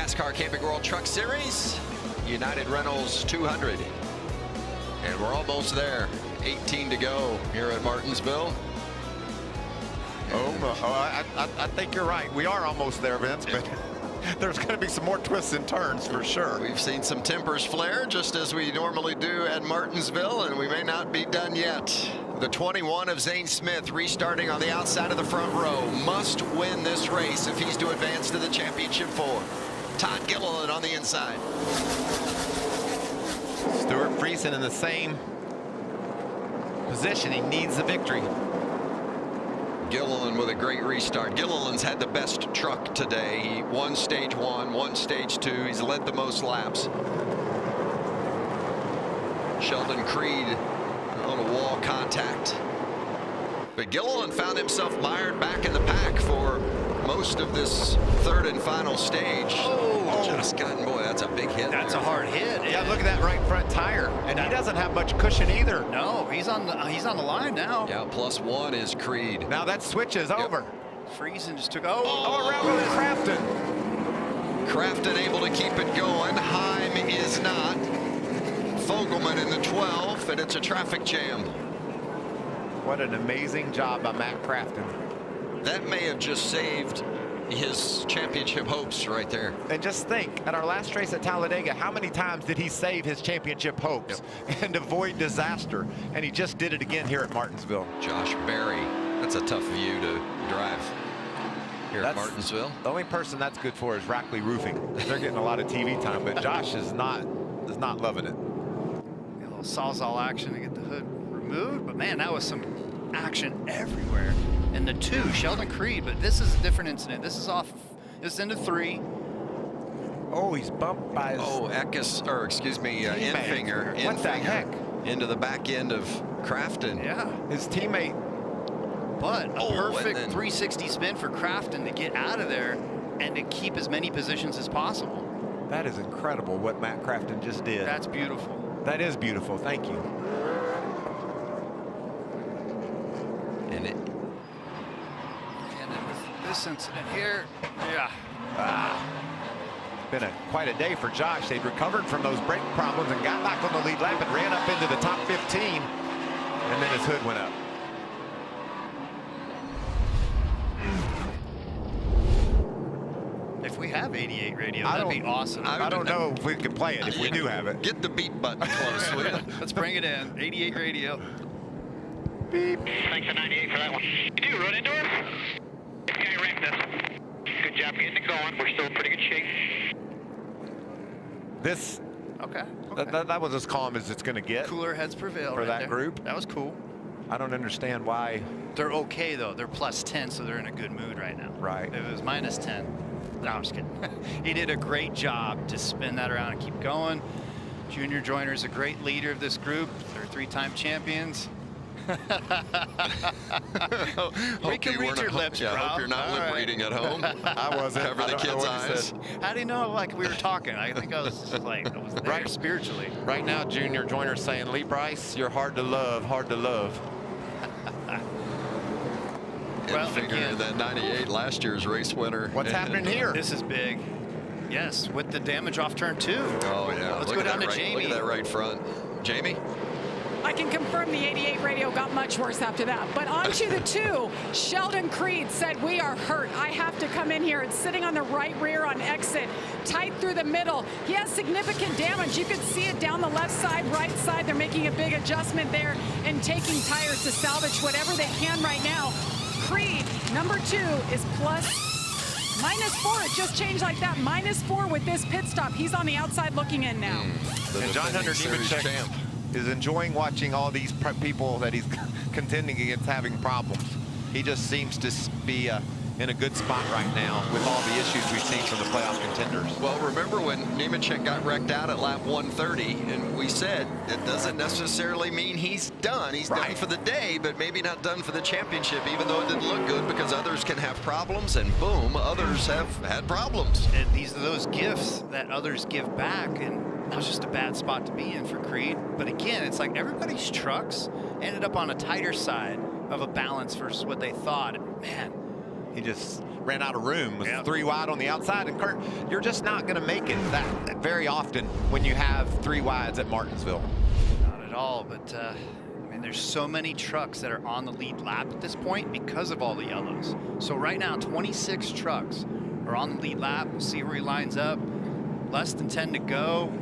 NASCAR Camping World Truck Series, United Reynolds 200. And we're almost there. 18 to go here at Martinsville. I think you're right. We are almost there, Vince, but there's going to be some more twists and turns for sure. We've seen some tempers flare just as we normally do at Martinsville, and we may not be done yet. The 21 of Zane Smith restarting on the outside of the front row. Must win this race if he's to advance to the championship 4. Todd Gilliland on the inside. Stuart Friesen in the same position. He needs the victory. Gilliland with a great restart. Gilliland's had the best truck today. He won stage 1, won stage 2. He's led the most laps. Sheldon Creed, a little wall contact. But Gilliland found himself mired back in the pack for most of this third and final stage. Just gotten, boy, that's a big hit. That's a hard hit. Yeah, look at that right front tire, and he doesn't have much cushion either. No, he's on the line now. Yeah, +1 is Creed. Now that switch is over. Friesen just took around with Crafton. Crafton able to keep it going. Heim is not. Fogelman in the 12, and it's a traffic jam. What an amazing job by Matt Crafton. That may have just saved his championship hopes right there. And just think, at our last race at Talladega, how many times did he save his championship hopes and avoid disaster? And he just did it again here at Martinsville. Josh Berry, that's a tough view to drive here at Martinsville. The only person that's good for is Rackley Roofing. They're getting a lot of TV time, but Josh is not loving it. A little Sawzall action to get the hood removed, but man, that was some action everywhere. And the 2, Sheldon Creed, but this is a different incident. This is off. This is into 3. Oh, he's bumped by his... Oh, Eckes, or excuse me, Enfinger. What the heck? Into the back end of Crafton. Yeah. His teammate. But a perfect 360 spin for Crafton to get out of there and to keep as many positions as possible. That is incredible what Matt Crafton just did. That's beautiful. That is beautiful. Thank you. And this incident here, yeah. Been quite a day for Josh. They'd recovered from those brake problems and got back on the lead lap and ran up into the top 15. And then his hood went up. If we have 88 radio, that'd be awesome. I don't know if we can play it if we do have it. Get the beep button close, will you? Let's bring it in. 88 radio. Beep. Thanks to 98 for that one. You do run into us? This guy wrecked us. Good job getting it going. We're still in pretty good shape. This. Okay. That was as calm as it's going to get. Cooler heads prevail for that group. That was cool. I don't understand why. They're okay though. They're +10, so they're in a good mood right now. Right. If it was -10. No, I'm just kidding. He did a great job to spin that around and keep going. Junior Joyner's a great leader of this group. They're 3-time champions. We can read your lips, bro. I hope you're not lip reading at home. I wasn't. Cover the kids' eyes. How do you know like we were talking? I think I was just like, I was there right spiritually. Right now, Junior Joyner's saying, Lee Bryce, you're hard to love, hard to love. Well, again, that 98 last year's race winner. What's happening here? This is big. Yes, with the damage off turn 2. Oh, yeah. Let's go down to Jamie. Look at that right front. Jamie? I can confirm the 88 radio got much worse after that. But on to the 2, Sheldon Creed said, we are hurt. I have to come in here. It's sitting on the right rear on exit, tight through the middle. He has significant damage. You could see it down the left side, right side. They're making a big adjustment there and taking tires to salvage whatever they can right now. Creed, number 2, is -4. It just changed like that. -4 with this pit stop. He's on the outside looking in now. And John Hunter Nemechek is enjoying watching all these people that he's contending against having problems. He just seems to be in a good spot right now with all the issues we've seen from the playoff contenders. Well, remember when Nemechek got wrecked out at lap 130, and we said it doesn't necessarily mean he's done. He's done for the day, but maybe not done for the championship, even though it didn't look good, because others can have problems, and boom, others have had problems. And these are those gifts that others give back, and that was just a bad spot to be in for Creed. But again, it's like everybody's trucks ended up on a tighter side of a balance versus what they thought. Man, He just ran out of room. Was 3 wide on the outside. And Kurt, you're just not going to make it that very often when you have 3 wides at Martinsville. Not at all, but I mean, there's so many trucks that are on the lead lap at this point because of all the yellows. So right now, 26 trucks are on the lead lap. We'll see where he lines up. Less than 10 to go.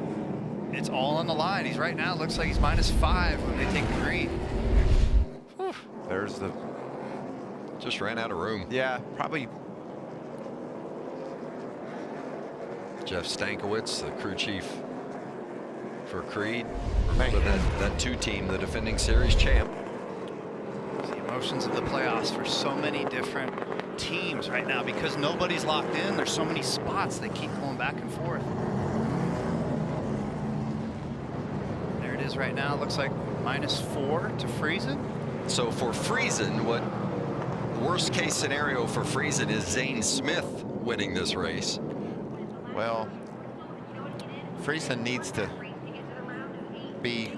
It's all on the line. He's right now, looks like he's -5 when they take the green. Whew. There's the... Just ran out of room. Yeah, probably. Jeff Stankiewicz, the crew chief for Creed. Remember that 2 team, the defending series champ. The emotions of the playoffs for so many different teams right now because nobody's locked in. There's so many spots that keep going back and forth. There it is right now. Looks like -4 to Friesen. So for Friesen, what worst case scenario for Friesen is Zane Smith winning this race? Well, Friesen needs to be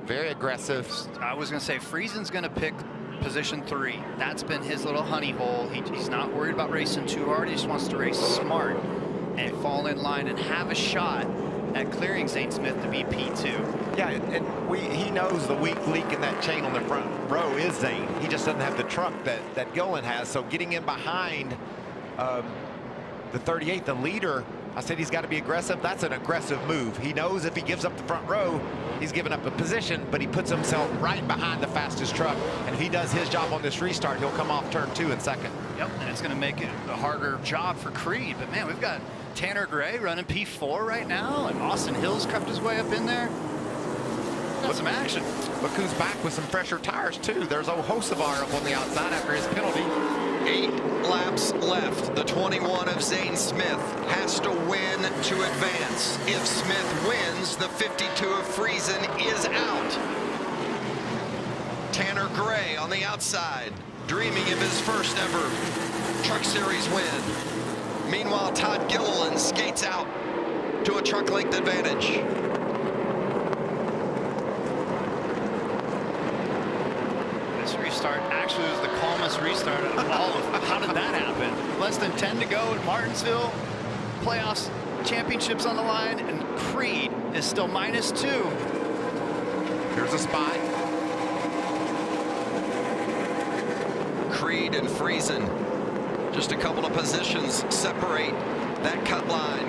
very aggressive. I was going to say Friesen's going to pick position 3. That's been his little honey hole. He's not worried about racing too hard. He just wants to race smart and fall in line and have a shot at clearing Zane Smith to be P2. Yeah, and he knows the weak link in that chain on the front row is Zane. He just doesn't have the truck that Gillen has. So getting in behind the 38, the leader, I said he's got to be aggressive. That's an aggressive move. He knows if he gives up the front row, he's giving up a position, but he puts himself right behind the fastest truck. And if he does his job on this restart, he'll come off turn 2 in second. Yep, and it's going to make it a harder job for Creed. But man, we've got Tanner Gray running P4 right now, and Austin Hill's crept his way up in there. Got some action. Look who's back with some fresher tires too. There's Ohosevar up on the outside after his penalty. 8 laps left. The 21 of Zane Smith has to win to advance. If Smith wins, the 52 of Friesen is out. Tanner Gray on the outside, dreaming of his first ever Truck Series win. Meanwhile, Todd Gilliland skates out to a truck length advantage. This restart actually was the calmest restart of all of them. How did that happen? Less than 10 to go at Martinsville. Playoffs, championships on the line, and Creed is still -2. Here's a spot. Creed and Friesen, just a couple of positions separate that cut line.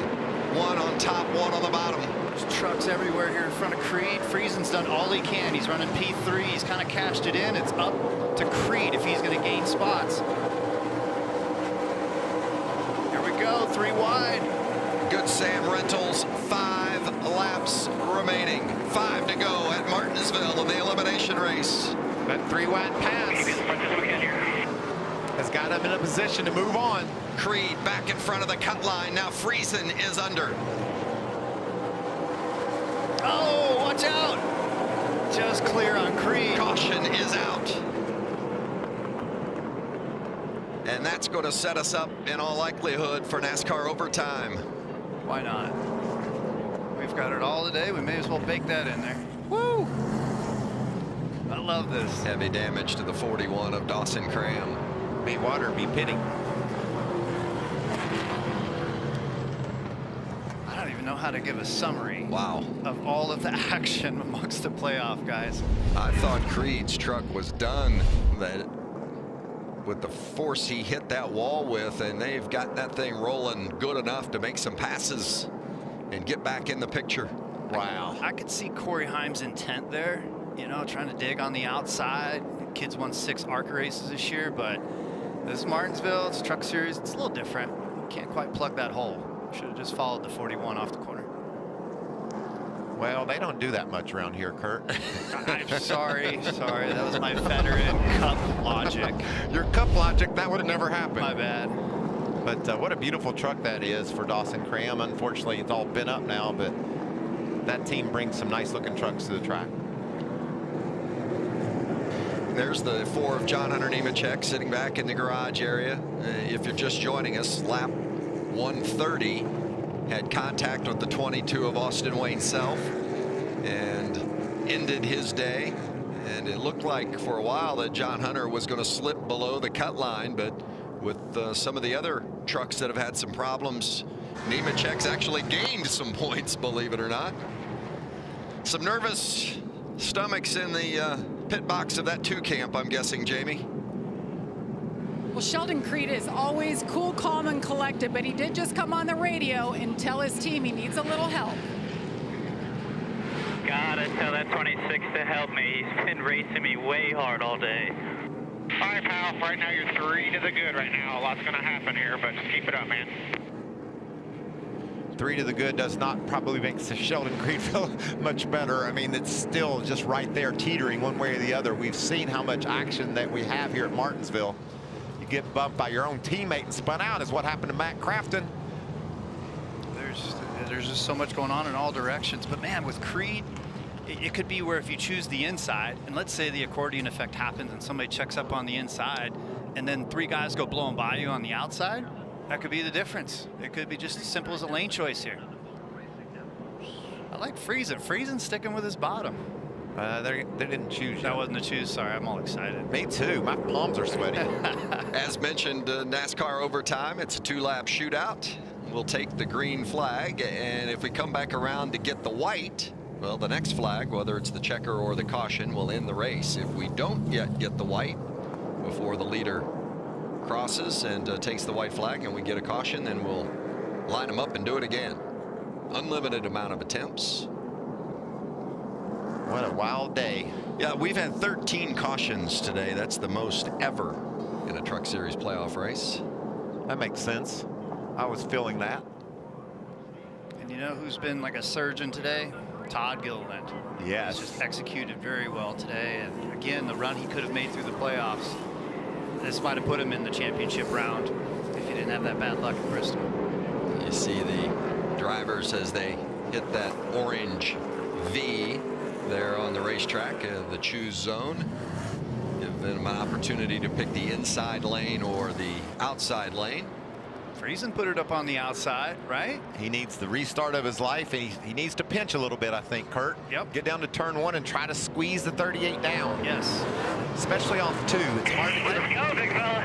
One on top, one on the bottom. There's trucks everywhere here in front of Creed. Friesen's done all he can. He's running P3. He's kind of cashed it in. It's up to Creed if he's going to gain spots. Here we go, 3 wide. Good Sam Rentals, 5 laps remaining. 5 to go at Martinsville in the elimination race. That 3 wide pass has got him in a position to move on. Creed back in front of the cut line. Now Friesen is under. Oh, watch out. Just clear on Creed. Caution is out. And that's going to set us up in all likelihood for NASCAR overtime. Why not? We've got it all today. We may as well bake that in there. Woo! I love this. Heavy damage to the 41 of Dawson Cram. May Water be pitting. I don't even know how to give a summary. Wow. Of all of the action amongst the playoff guys. I thought Creed's truck was done. That with the force he hit that wall with, and they've got that thing rolling good enough to make some passes and get back in the picture. Wow. I could see Corey Heim's intent there, you know, trying to dig on the outside. Kid's won 6 ARCA races this year, but this is Martinsville, it's a truck series, it's a little different. Can't quite plug that hole. Should have just followed the 41 off the corner. Well, they don't do that much around here, Kurt. I'm sorry. That was my veteran Cup logic. Your Cup logic, that would have never happened. My bad. But what a beautiful truck that is for Dawson Cram. Unfortunately, it's all bent up now, but that team brings some nice looking trucks to the track. There's the 4 of John Hunter Nemechek sitting back in the garage area. If you're just joining us, lap 130 had contact with the 22 of Austin Wayne Self and ended his day. And it looked like for a while that John Hunter was going to slip below the cut line, but with some of the other trucks that have had some problems, Nemechek's actually gained some points, believe it or not. Some nervous stomachs in the pit box of that 2 camp, I'm guessing, Jamie. Well, Sheldon Creed is always cool, calm, and collected, but he did just come on the radio and tell his team he needs a little help. Gotta tell that 26 to help me. He's been racing me way hard all day. All right, pal. Right now you're 3 to the good right now. A lot's gonna happen here, but just keep it up, man. 3 to the good does not probably make Sheldon Creed feel much better. I mean, it's still just right there teetering one way or the other. We've seen how much action that we have here at Martinsville. You get bumped by your own teammate and spun out is what happened to Matt Crafton. There's just so much going on in all directions. But man, with Creed, it could be where if you choose the inside, and let's say the accordion effect happens and somebody checks up on the inside, and then 3 guys go blowing by you on the outside, that could be the difference. It could be just as simple as a lane choice here. I like Friesen. Friesen's sticking with his bottom. They didn't choose. That wasn't a choose. Sorry, I'm all excited. Me too. My palms are sweaty. As mentioned, NASCAR overtime. It's a 2-lap shootout. We'll take the green flag, and if we come back around to get the white, well, the next flag, whether it's the checker or the caution, will end the race. If we don't yet get the white before the leader crosses and takes the white flag and we get a caution, then we'll line them up and do it again. Unlimited amount of attempts. What a wild day. Yeah, we've had 13 cautions today. That's the most ever in a Truck Series playoff race. That makes sense. I was feeling that. And you know who's been like a surgeon today? Todd Gilliland. Yes. He's just executed very well today. And again, the run he could have made through the playoffs, this might have put him in the championship round if he didn't have that bad luck at Bristol. You see the drivers as they hit that orange V there on the racetrack, the choose zone. Give them an opportunity to pick the inside lane or the outside lane. Friesen put it up on the outside, right? He needs the restart of his life, and he needs to pinch a little bit, I think, Kurt. Yep. Get down to turn 1 and try to squeeze the 38 down. Yes. Especially off 2. It's hard to get Let's go, big fella.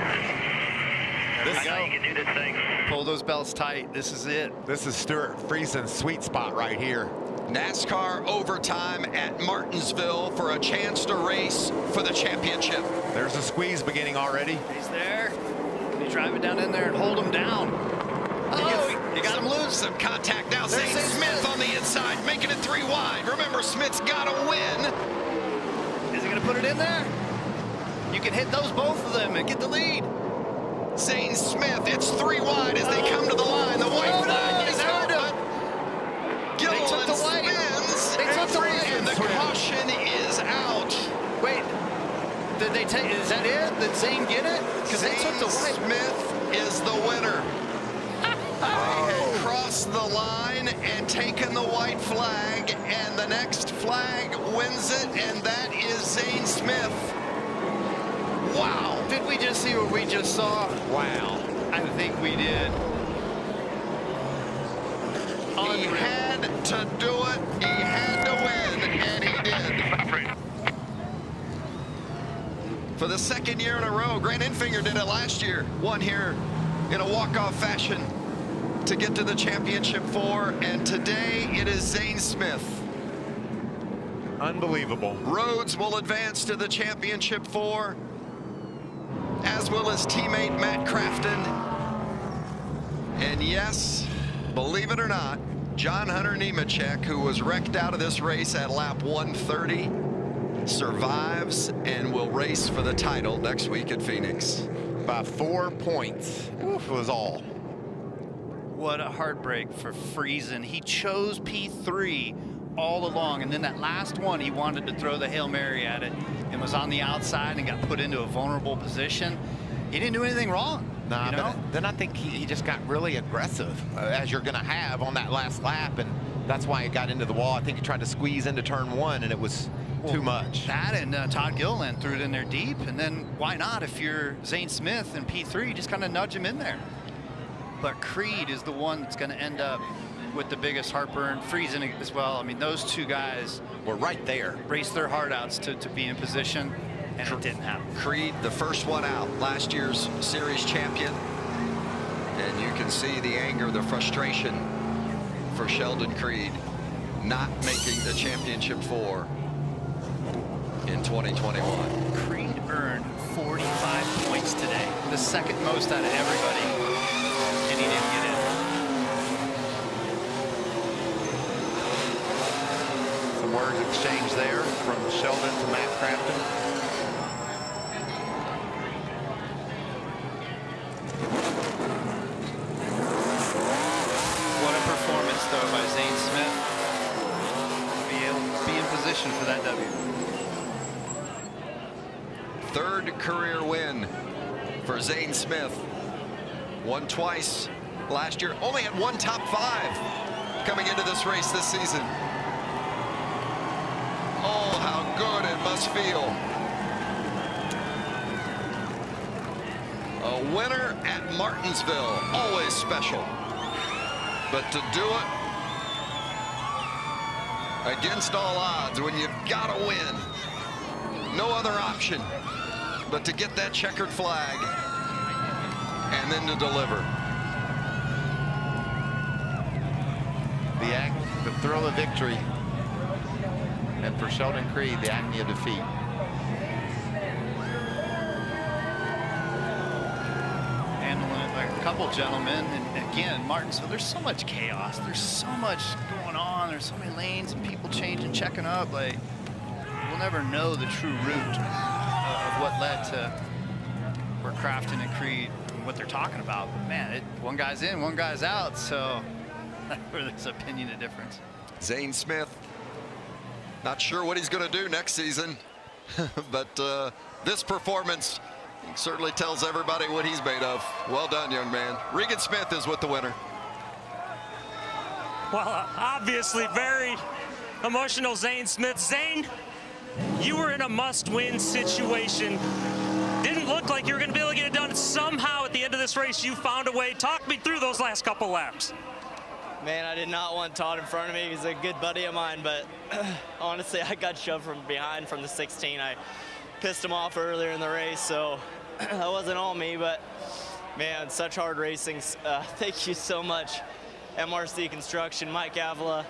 I know you can do this thing. Pull those belts tight. This is it. This is Stuart Friesen's sweet spot right here. NASCAR overtime at Martinsville for a chance to race for the championship. There's a squeeze beginning already. He's there. You drive it down in there and hold him down. Oh, you got him loose. Some contact now. Zane Smith on the inside, making it 3 wide. Remember, Smith's got to win. Is he going to put it in there? You can hit those both of them and get the lead. Zane Smith, it's 3 wide as they come to the line. The white flag is out. Gilliland spins. They took the white. And the caution is out. Wait, did they take? Is that it? Did Zane get it? Because they took the white. Smith is the winner. They had crossed the line and taken the white flag, and the next flag wins it, and that is Zane Smith. Wow. Did we just see what we just saw? Wow. I think we did. He had to do it. He had to win, and he did. For the 2nd year in a row, Grant Enfinger did it last year. Won here in a walk-off fashion to get to the championship 4, and today it is Zane Smith. Unbelievable. Rhodes will advance to the championship 4, as will his teammate Matt Crafton. And yes, believe it or not, John Hunter Nemechek, who was wrecked out of this race at lap 130, survives and will race for the title next week at Phoenix. By 4 points. Oof, was all. What a heartbreak for Friesen. He chose P3 all along, and then that last one, he wanted to throw the Hail Mary at it and was on the outside and got put into a vulnerable position. He didn't do anything wrong. Nah, you know? but then I think he just got really aggressive, as you're going to have on that last lap, and that's why he got into the wall. I think he tried to squeeze into turn 1, and it was too much. That and Todd Gilliland threw it in there deep, and then why not? If you're Zane Smith in P3, just kind of nudge him in there. But Creed is the one that's going to end up with the biggest heartburn. Friesen as well. I mean, those 2 guys were right there. Raced their heart outs to be in position. and it didn't happen. Creed, the first one out, last year's series champion. And you can see the anger, the frustration for Sheldon Creed not making the championship 4 in 2021. Creed earned 45 points today, the second most out of everybody, and he didn't get in. Some words exchanged there from Sheldon to Matt Crafton. What a performance, though, by Zane Smith. Be in position for that W. Third career win for Zane Smith. Won twice last year. Only had one top 5 coming into this race this season. Oh, how good it must feel. A winner at Martinsville, always special. But to do it against all odds, when you've got to win, no other option but to get that checkered flag and then to deliver. The thrill of victory, and for Sheldon Creed, the agony of defeat. Handling it like a couple gentlemen, and again, Martinsville, there's so much chaos. There's so much going on. There's so many lanes and people changing, checking up. Like, we'll never know the true root of what led to where Crafton and Creed, what they're talking about. But man, one guy's in, one guy's out, so where there's opinion of difference. Zane Smith, not sure what he's going to do next season, but this performance certainly tells everybody what he's made of. Well done, young man. Regan Smith is with the winner. Well, obviously very emotional Zane Smith. Zane, you were in a must-win situation. Didn't look like you were going to be able to get it done. Somehow at the end of this race, you found a way. Talk me through those last couple laps. Man, I did not want Todd in front of me. He's a good buddy of mine, but honestly, I got shoved from behind from the 16. I pissed him off earlier in the race, so that wasn't all me, but man, such hard racing. Thank you so much, MRC Construction, Mike Avila.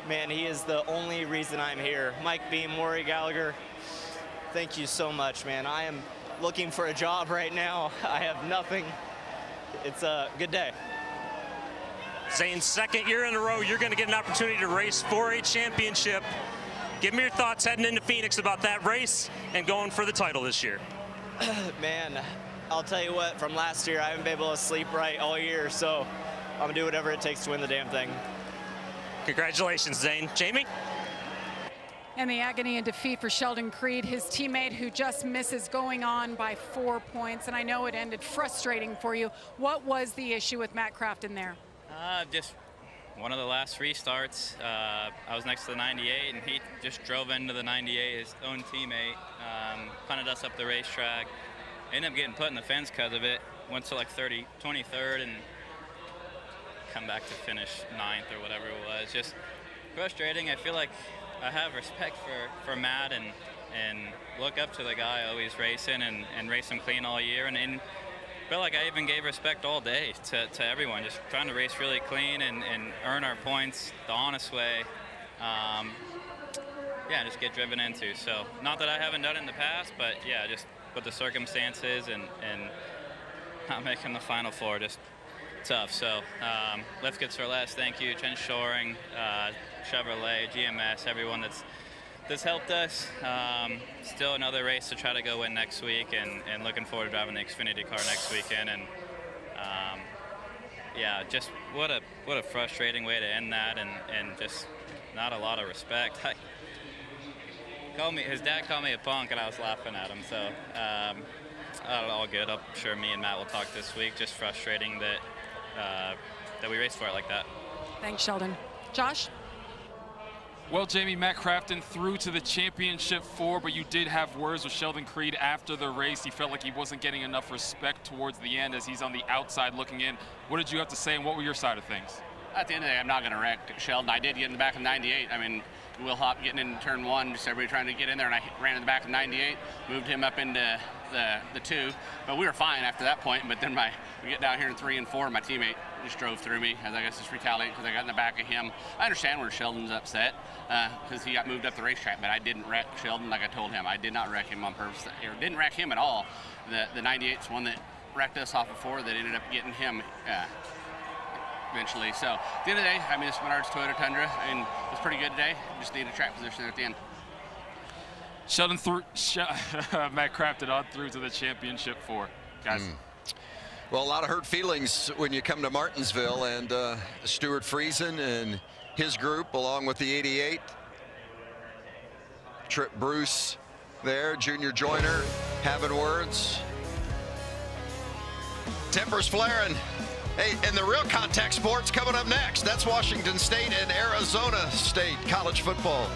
Man, he is the only reason I'm here. Mike Beam, Maury Gallagher, thank you so much, man. I am looking for a job right now. I have nothing. It's a good day. Zane's second year in a row, you're going to get an opportunity to race for a championship. Give me your thoughts heading into Phoenix about that race and going for the title this year. Man, I'll tell you what, from last year, I haven't been able to sleep right all year, so I'm going to do whatever it takes to win the damn thing. Congratulations, Zane. Jamie? And the agony and defeat for Sheldon Creed, his teammate who just misses going on by 4 points. And I know it ended frustrating for you. What was the issue with Matt Crafton there? Just one of the last restarts. I was next to the 98, and he just drove into the 98, his own teammate, punted us up the racetrack. Ended up getting put in the fence because of it. Went to like 23rd and come back to finish 9th or whatever it was. Just frustrating. I feel like I have respect for Matt and look up to the guy always racing and race him clean all year. And feel like I even gave respect all day to everyone, just trying to race really clean and earn our points the honest way. Yeah, just get driven into. So not that I haven't done it in the past, but yeah, just with the circumstances and not making the Final Four, just tough. So Lifkids for Less, thank you, Chen Shoring, Chevrolet, GMS, everyone that's helped us. Still another race to try to go win next week, and looking forward to driving the Xfinity car next weekend. And yeah, just what a frustrating way to end that, and just not a lot of respect. His dad called me a punk, and I was laughing at him. So all good. I'm sure me and Matt will talk this week. Just frustrating that we raced for it like that. Thanks, Sheldon. Josh? Well, Jamie, Matt Crafton through to the championship 4, but you did have words with Sheldon Creed after the race. He felt like he wasn't getting enough respect towards the end as he's on the outside looking in. What did you have to say, and what were your side of things? At the end of the day, I'm not going to wreck Sheldon. I did get in the back of 98. I mean, Will Hop getting in turn 1, just everybody trying to get in there, and I ran in the back of 98, moved him up into the 2, but we were fine after that point. But then we get down here in 3 and 4, my teammate just drove through me, as I guess just retaliated because I got in the back of him. I understand where Sheldon's upset because he got moved up the racetrack, but I didn't wreck Sheldon like I told him. I did not wreck him on purpose, or didn't wreck him at all. The 98's one that wrecked us off before that ended up getting him eventually. So at the end of the day, I mean, it's Menard's Toyota Tundra, and it was pretty good today. Just needed a track position at the end. Sheldon Matt crafted on through to the championship 4, guys. Well, a lot of hurt feelings when you come to Martinsville, and Stuart Friesen and his group, along with the 88, Trip Bruce there, Junior Joyner, having words. Tempers flaring. Hey, and the real contact sports coming up next. That's Washington State and Arizona State college football.